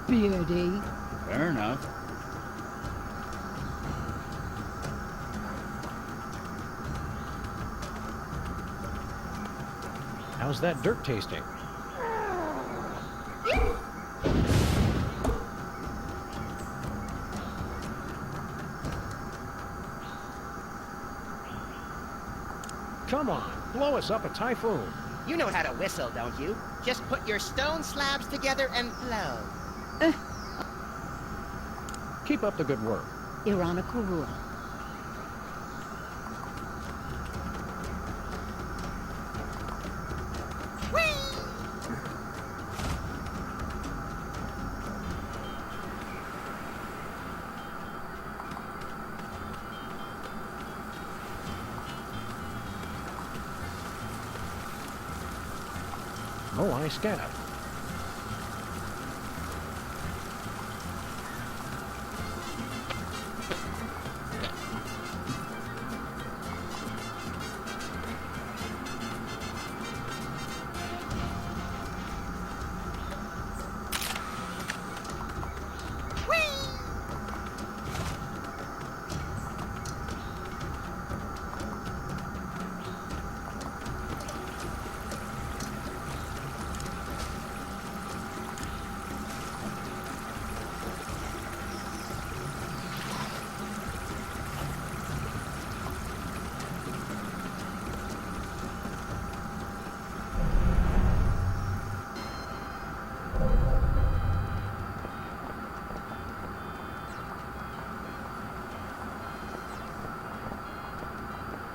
Beardy. Fair enough. How's that dirt tasting? Come on, blow us up a typhoon. You know how to whistle, don't you? Just put your stone slabs together and blow. Keep up the good work. Irana Kurua. Moai Scav.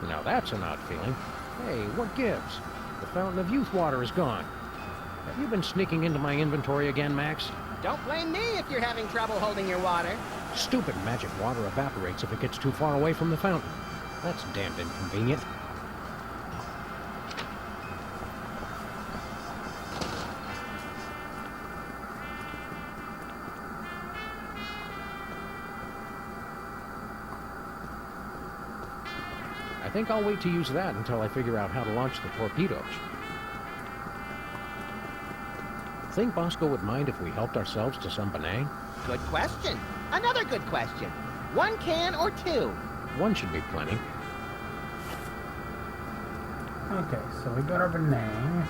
Now that's an odd feeling. Hey, what gives? The Fountain of Youth water is gone. Have you been sneaking into my inventory again, Max? Don't blame me if you're having trouble holding your water. Stupid magic water evaporates if it gets too far away from the fountain. That's damned inconvenient. I think I'll wait to use that until I figure out how to launch the torpedoes. Think Bosco would mind if we helped ourselves to some Benang? Good question. Another good question. One can or two? One should be plenty. Okay, so we got our Benang.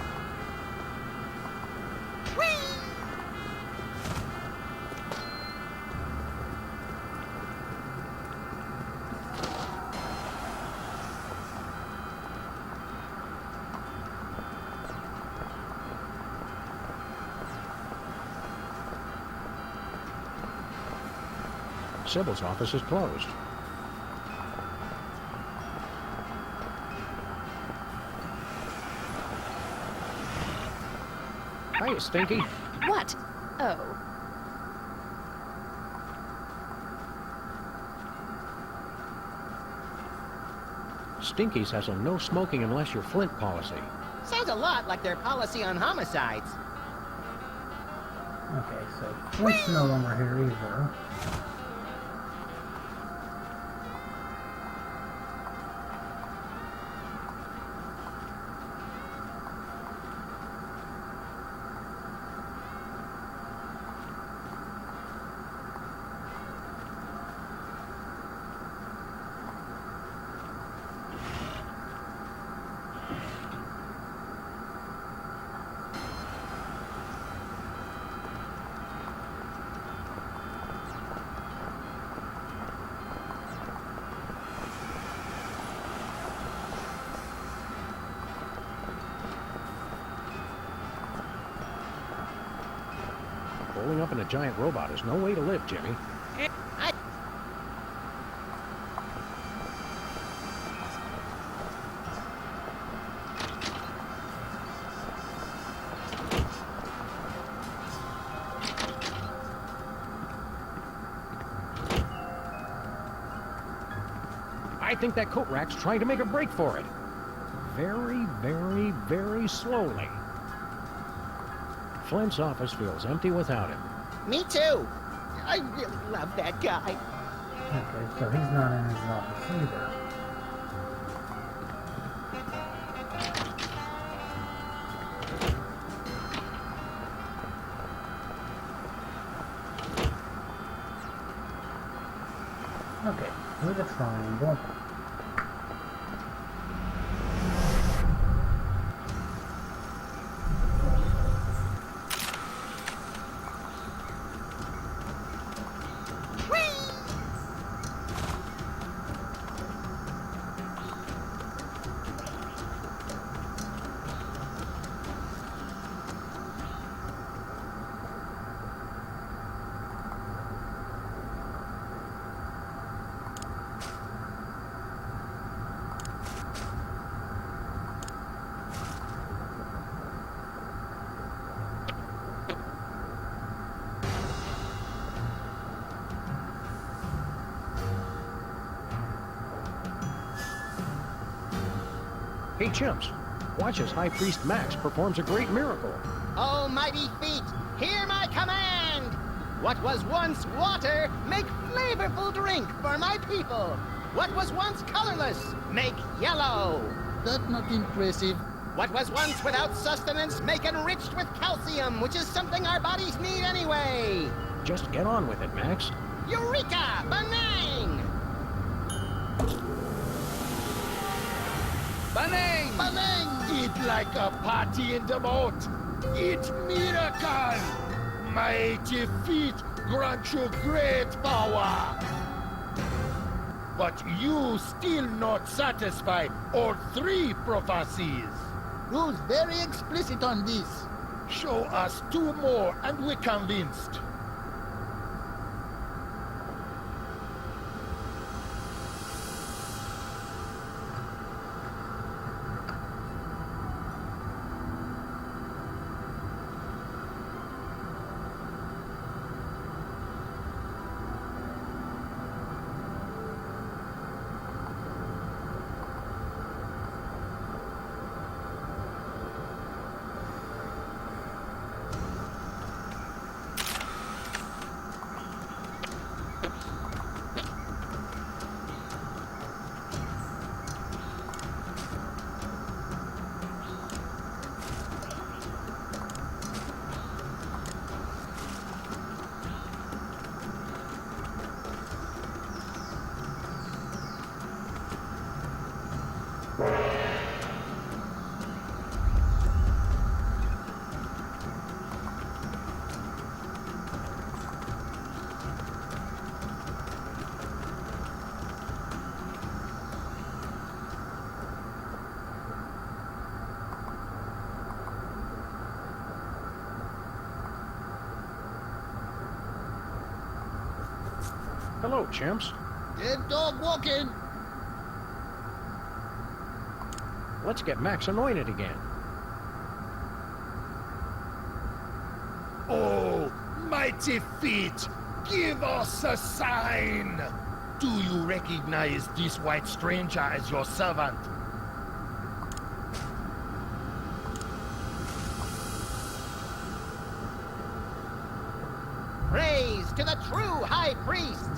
Sybil's office is closed. Hiya, Stinky. What? Oh. Stinky's has a no smoking unless you're Flint policy. Sounds a lot like their policy on homicides. Okay, so Flint's no longer here either. rolling up in a giant robot is no way to live, Jimmy. I think that coat rack's trying to make a break for it. Very, very, very slowly. Flint's office feels empty without him. Me too. I really love that guy. Okay, so he's not in his office either. Okay, through the triangle. Hey, chimps, watch as High Priest Max performs a great miracle. Almighty feet, hear my command! What was once water, make flavorful drink for my people. What was once colorless, make yellow. That's not impressive. What was once without sustenance, make enriched with calcium, which is something our bodies need anyway. Just get on with it, Max. Eureka! Banang! Banang! Banang! Eat like a party in the moat. Eat miracle! Mighty feet grant you great power. But you still not satisfy all three prophecies. Who's very explicit on this? Show us two more and we're convinced. Hello, chimps. Dead dog walking. Let's get Max anointed again. Oh, mighty feet, give us a sign. Do you recognize this white stranger as your servant? Praise to the true High Priest!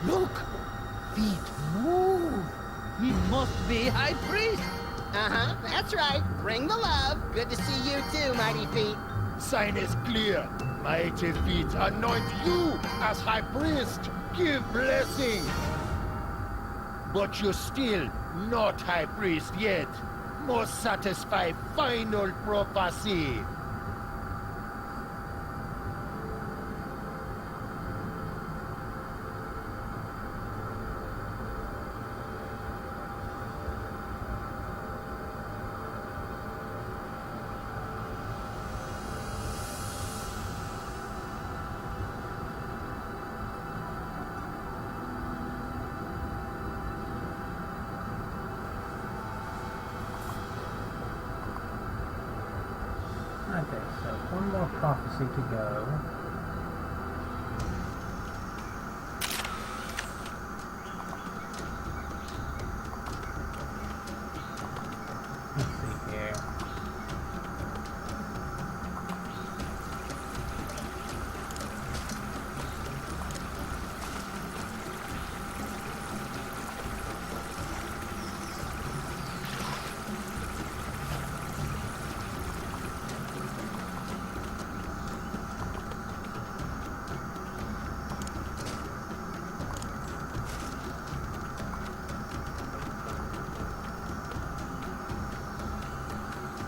Look! Feet move! He must be High Priest! Uh-huh, that's right. Bring the love. Good to see you too, Mighty Feet. Sign is clear. Mighty feet anoint you as High Priest. Give blessing. But you're still not High Priest yet. Must satisfy final prophecy. Okay, so one more prophecy to go. Let's see here.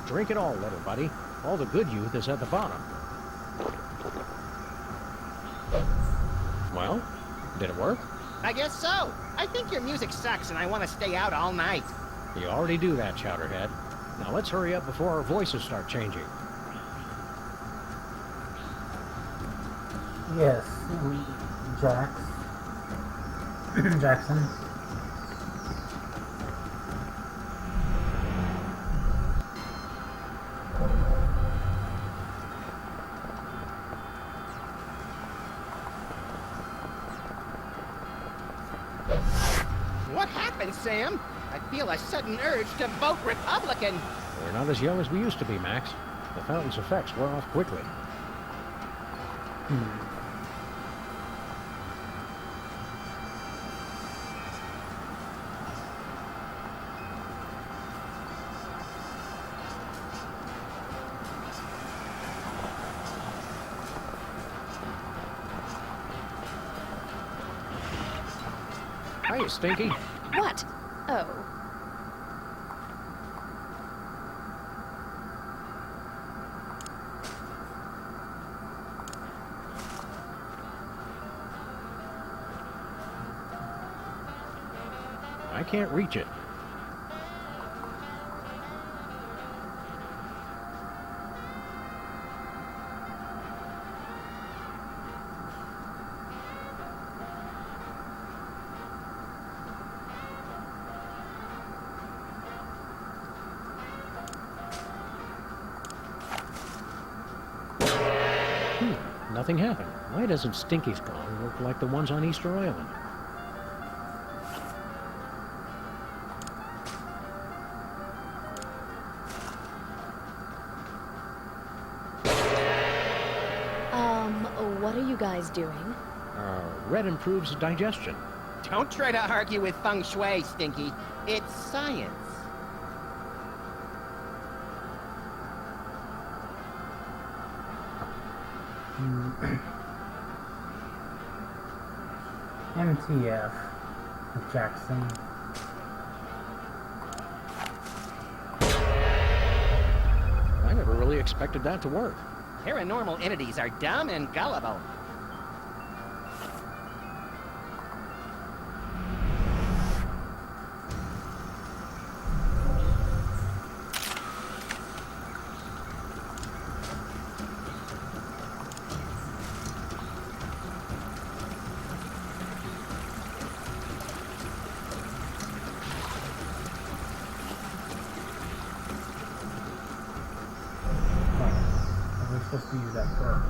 Drink it all, little buddy. All the good youth is at the bottom. Well, did it work? I guess so. I think your music sucks and I want to stay out all night. You already do that, Chowderhead. Now let's hurry up before our voices start changing. Yes, Jackson. What happened, Sam? I feel a sudden urge to vote Republican. We're not as young as we used to be, Max. The fountain's effects wore off quickly. Hiya, Stinky. What? Oh. I can't reach it. Nothing happened. Why doesn't Stinky's gong look like the ones on Easter Island? What are you guys doing? Red improves digestion. Don't try to argue with feng shui, Stinky. It's science. MTF, Jackson. I never really expected that to work. Paranormal entities are dumb and gullible. We're supposed to use that first.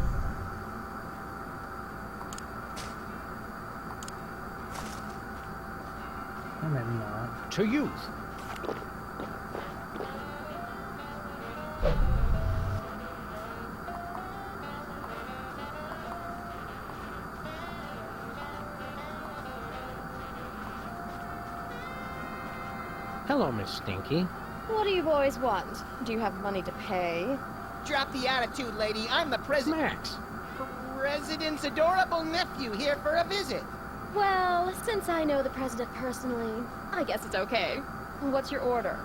Or maybe not. To youth. Hello, Miss Stinky. What do you boys want? Do you have money to pay? Drop the attitude, lady. I'm the president. Max. President's adorable nephew here for a visit. Well, since I know the president personally, I guess it's okay. What's your order?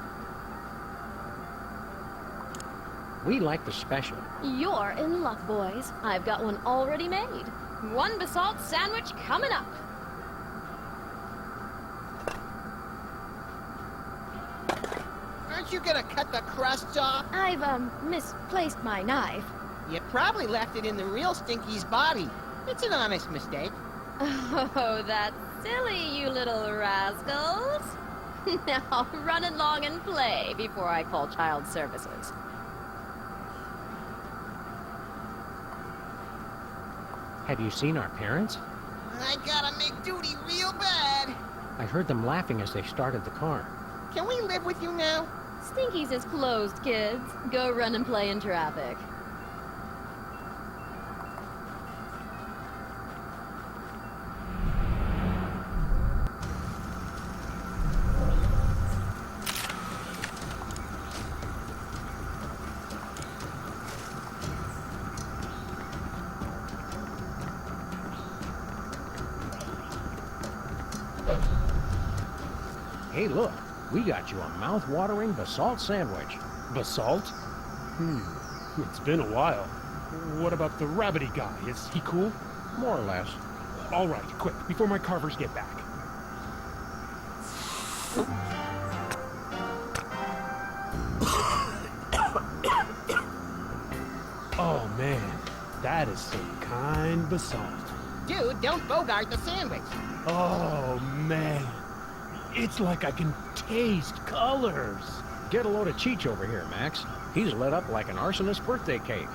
We like the special. You're in luck, boys. I've got one already made. One basalt sandwich coming up. Aren't you gonna cut the crusts off? I've, misplaced my knife. You probably left it in the real Stinky's body. It's an honest mistake. Oh, that's silly, you little rascals. Now, run along and play before I call child services. Have you seen our parents? I gotta make duty real bad. I heard them laughing as they started the car. Can we live with you now? Stinky's is closed, kids. Go run and play in traffic. Hey, look. We got you a mouth-watering basalt sandwich. Basalt? It's been a while. What about the rabbity guy? Is he cool? More or less. All right, quick, before my carvers get back. Oh, man. That is some kind basalt. Dude, don't bogart the sandwich. Oh, man. It's like I can taste colors. Get a load of Cheech over here, Max. He's lit up like an arsonist's birthday cake.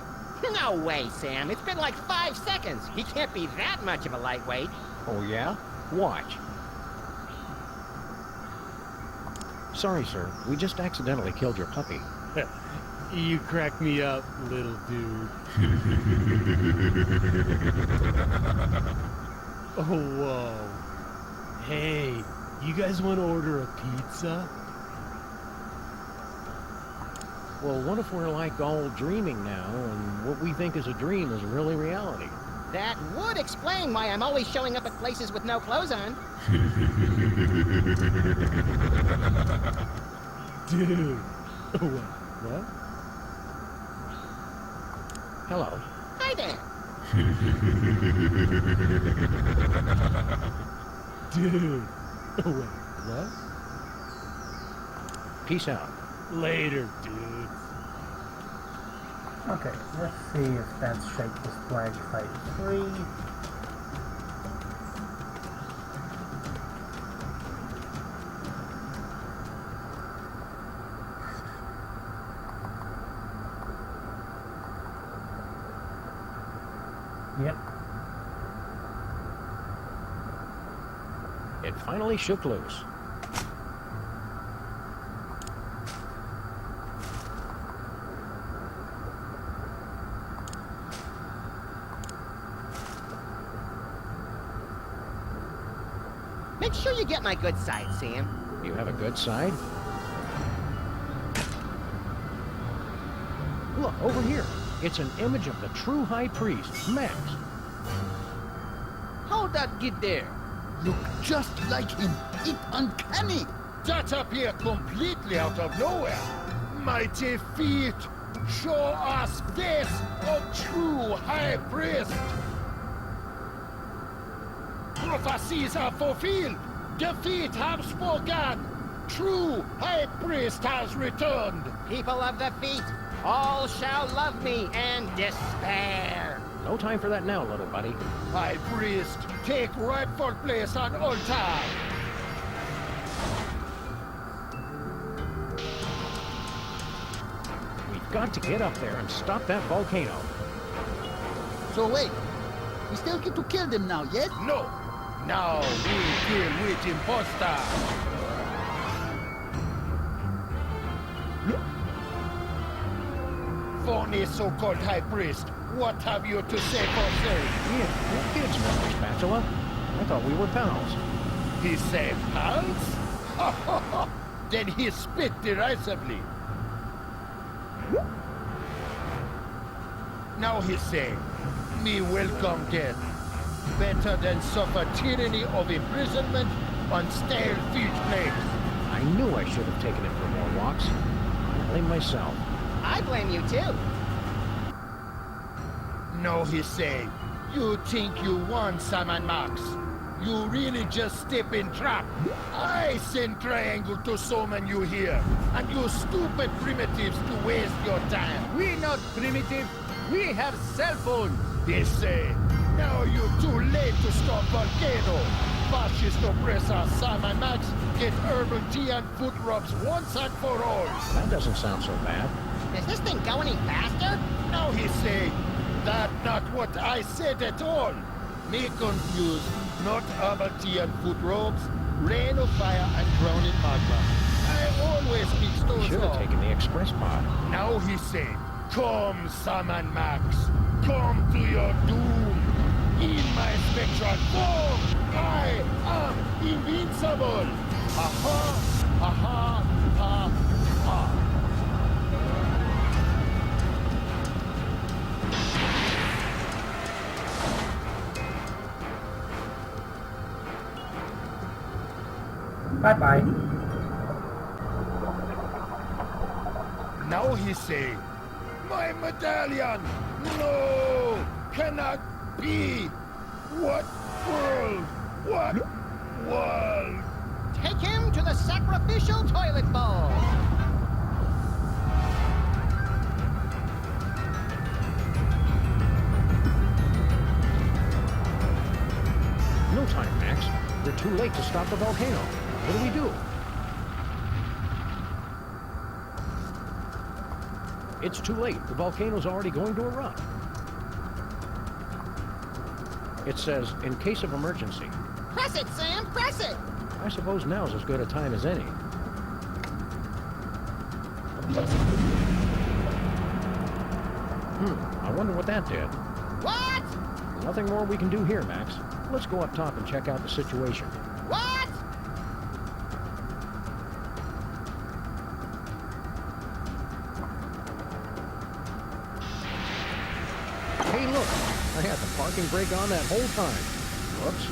No way, Sam. It's been like 5 seconds. He can't be that much of a lightweight. Oh, yeah? Watch. Sorry, sir. We just accidentally killed your puppy. You crack me up, little dude. Oh, whoa. Hey, you guys want to order a pizza? Well, what if we're like all dreaming now, and what we think is a dream is really reality? That would explain why I'm always showing up at places with no clothes on. Dude. What? Hello. Hi there. Dude. What? Peace out. Later, dude. Okay, let's see if that's Shake This Flag Fight 3. Yep. It finally shook loose. Make sure you get my good side, Sam. You have a good side? Look, over here. It's an image of the true high priest, Max. How'd that get there? Look just like him. It's uncanny. That appear completely out of nowhere. Mighty feet. Show us this, a true high priest. Prophecies are fulfilled. The feet have spoken. True high priest has returned. People of the feet, all shall love me and despair. No time for that now, little buddy. High priest, take rightful place on altar. We've got to get up there and stop that volcano. So wait, we still get to kill them now, yes? No. Now we deal with imposter. Phony so-called high priest, what have you to say for sir? Yeah, your kids, Mr. Spatula. I thought we were pals. He said pals? Then he spit derisively. Now he say, me welcome death. Better than suffer tyranny of imprisonment on stale fish plates. I knew I should have taken him for more walks. I blame myself. I blame you too. No, he say, you think you won, Sam and Max. You really just step in trap. I send Triangle to summon you here, and you stupid primitives to waste your time. We not primitive. We have cell phones. They say, now you're too late to stop Volcano. Fascist oppressor Sam and Max get herbal tea and foot rubs once and for all. That doesn't sound so bad. Is this thing go any faster? Now he say, That not what I said at all. Me confused, not herbal tea and foot robes, rain of fire and drowning magma. I always mix those Should have up. taken the express pod. Now he say, come, Sam and Max, come to your doom. In my spectral form, I am invincible. Aha, aha, ha, ha. Bye-bye. Now he say, my medallion! No! Cannot be! What world? What world? Take him to the sacrificial toilet bowl. No time, Max. We're too late to stop the volcano. What do we do? It's too late. The volcano's already going to erupt. It says, in case of emergency. Press it, Sam, press it! I suppose now's as good a time as any. I wonder what that did. What? Nothing more we can do here, Max. Let's go up top and check out the situation. What? Hey, look! I had the parking brake on that whole time. Whoops.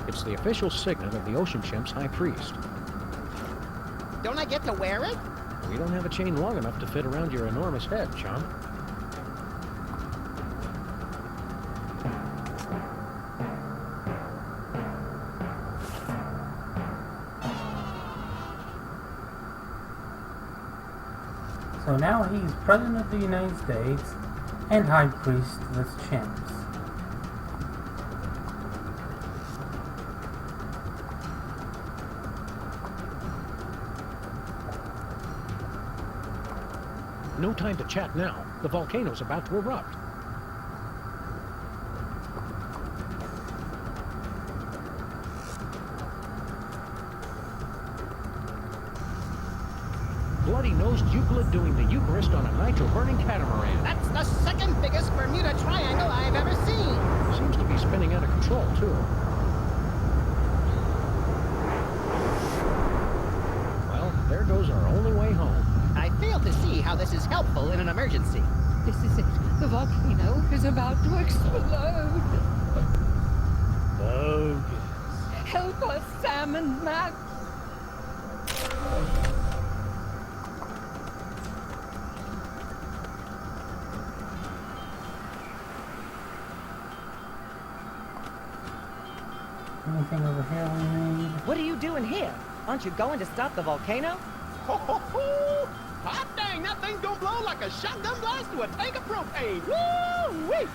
It's the official signet of the Ocean Chimp's High Priest. Don't I get to wear it? We don't have a chain long enough to fit around your enormous head, chump. So now he's President of the United States and High Priest of the Chimps. No time to chat now. The volcano's about to erupt. Bloody-nosed Euclid doing the Eucharist on a nitro-burning catamaran. That's the second biggest Bermuda Triangle I've ever seen. Seems to be spinning out of control, too. Well, there goes our only way home. I fail to see how this is helpful in an emergency. This is it. The volcano is about to explode. Bogus. Help us, Sam and Max. Anything over here we need? What are you doing here? Aren't you going to stop the volcano? Ho, ho, ho! Hot dang, that thing's gonna blow like a shotgun blast to a tank of propane! Woo-wee!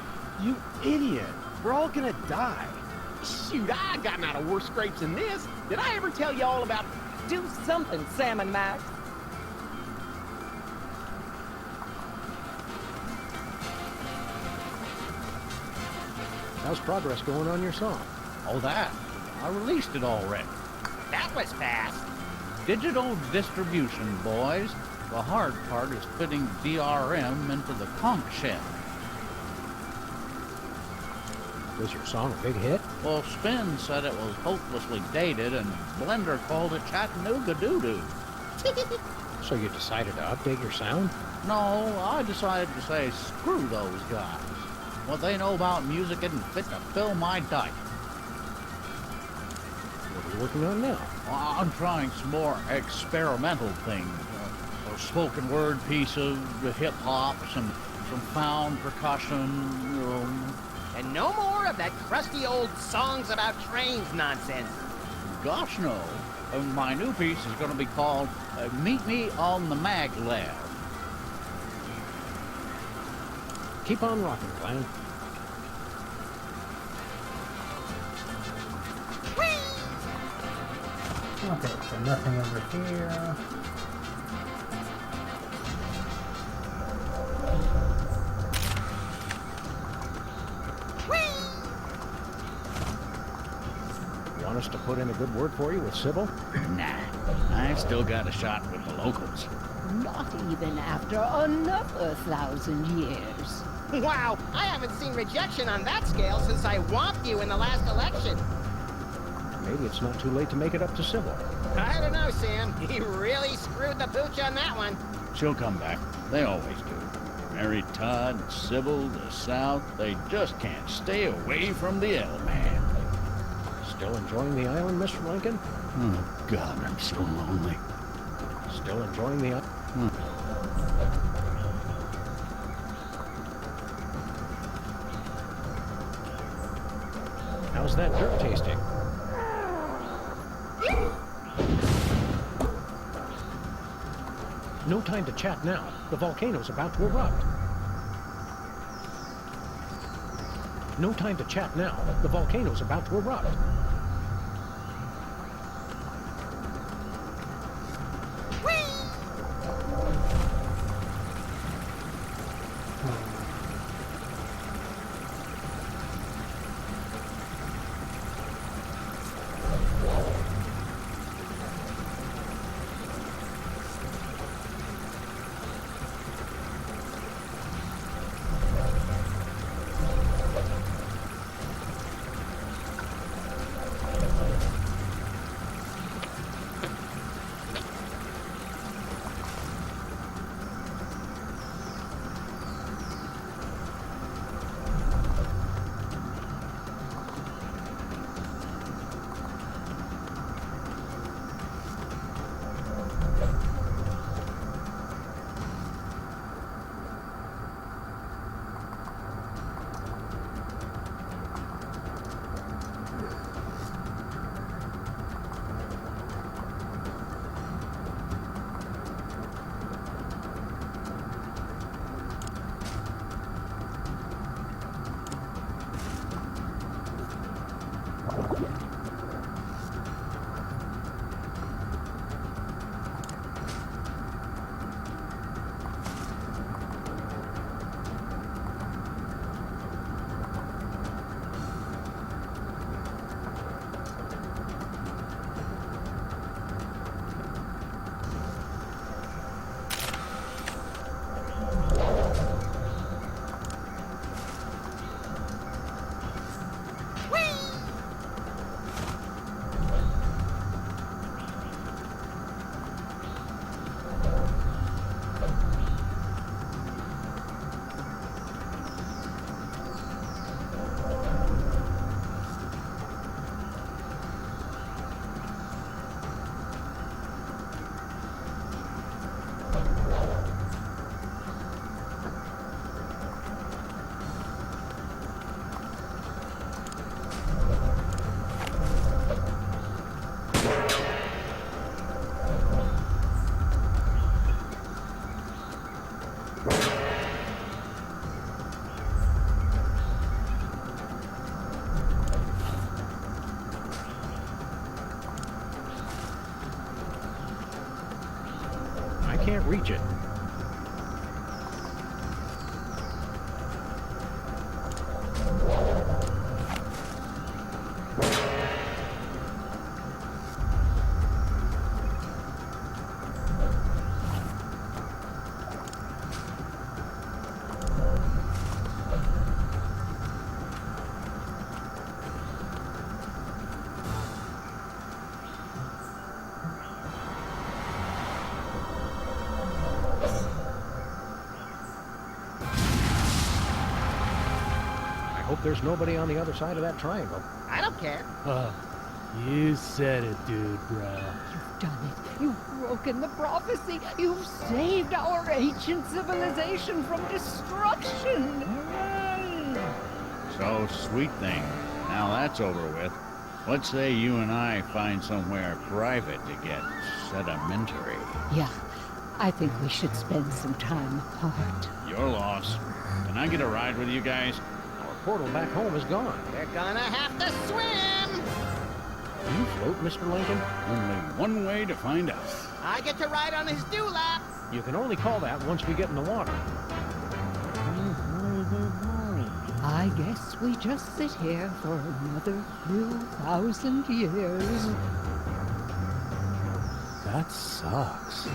You idiot! We're all gonna die. Shoot, I gotten out of worse scrapes than this. Did I ever tell you all about... Do something, Sam and Max. How's progress going on your song? Oh, that. I released it already. That was fast. Digital distribution, boys. The hard part is fitting DRM into the conch shell. Was your song a big hit? Well, Spin said it was hopelessly dated, and Blender called it Chattanooga doo-doo. So you decided to update your sound? No, I decided to say screw those guys. What they know about music isn't fit to fill my dike. What are you working on now? Well, I'm trying some more experimental things. A spoken word pieces, hip-hop, some found percussion, And no more of that crusty old songs about trains nonsense. Gosh, no. My new piece is going to be called Meet Me on the Maglev. Keep on rocking, Clan. Okay, so nothing over here. Want us to put in a good word for you with Sybil? Nah, I've still got a shot with the locals. Not even after another 1,000 years. Wow, I haven't seen rejection on that scale since I whomped you in the last election. Maybe it's not too late to make it up to Sybil. I don't know, Sam. He really screwed the pooch on that one. She'll come back. They always do. Mary Todd, Sybil, the South, they just can't stay away from the L-Man. Still enjoying the island, Mr. Lincoln? Oh, God, I'm so lonely. Still enjoying the island? How's that dirt tasting? No time to chat now. The volcano's about to erupt. No time to chat now. The volcano's about to erupt. Can't reach it. There's nobody on the other side of that triangle. I don't care. You said it, dude, bro. You've done it. You've broken the prophecy. You've saved our ancient civilization from destruction. So, sweet thing. Now that's over with. Let's say you and I find somewhere private to get sedimentary. Yeah, I think we should spend some time apart. Your loss. Can I get a ride with you guys? Portal back home is gone. We're gonna have to swim! You float, Mr. Lincoln? Only one way to find out. I get to ride on his dewlap. You can only call that once we get in the water. I guess we just sit here for another few thousand years. That sucks.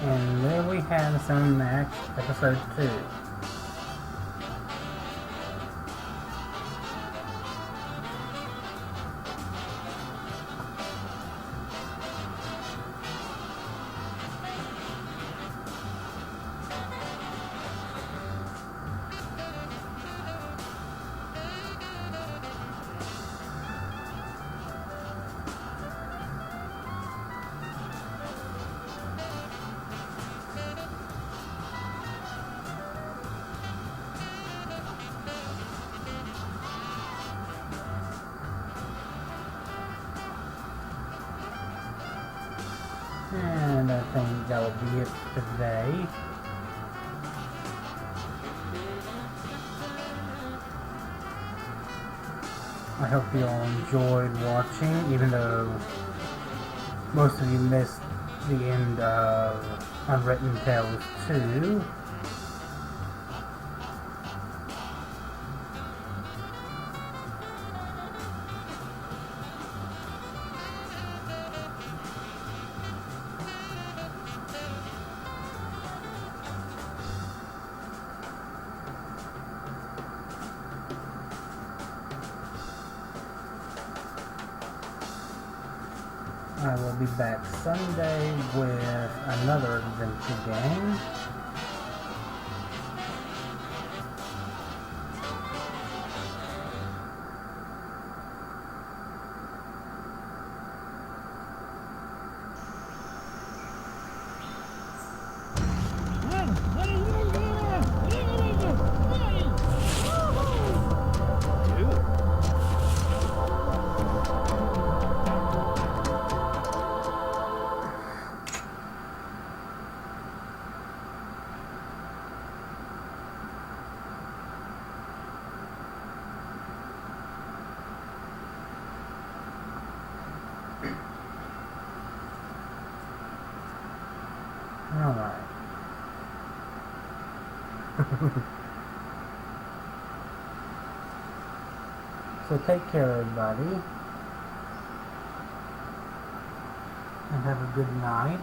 And there we have Sun Max episode 2. And I think that will be it for today. I hope you all enjoyed watching, even though most of you missed the end of Unwritten Tales 2. I will be back Sunday with another adventure game. Alright. So take care, everybody. And have a good night.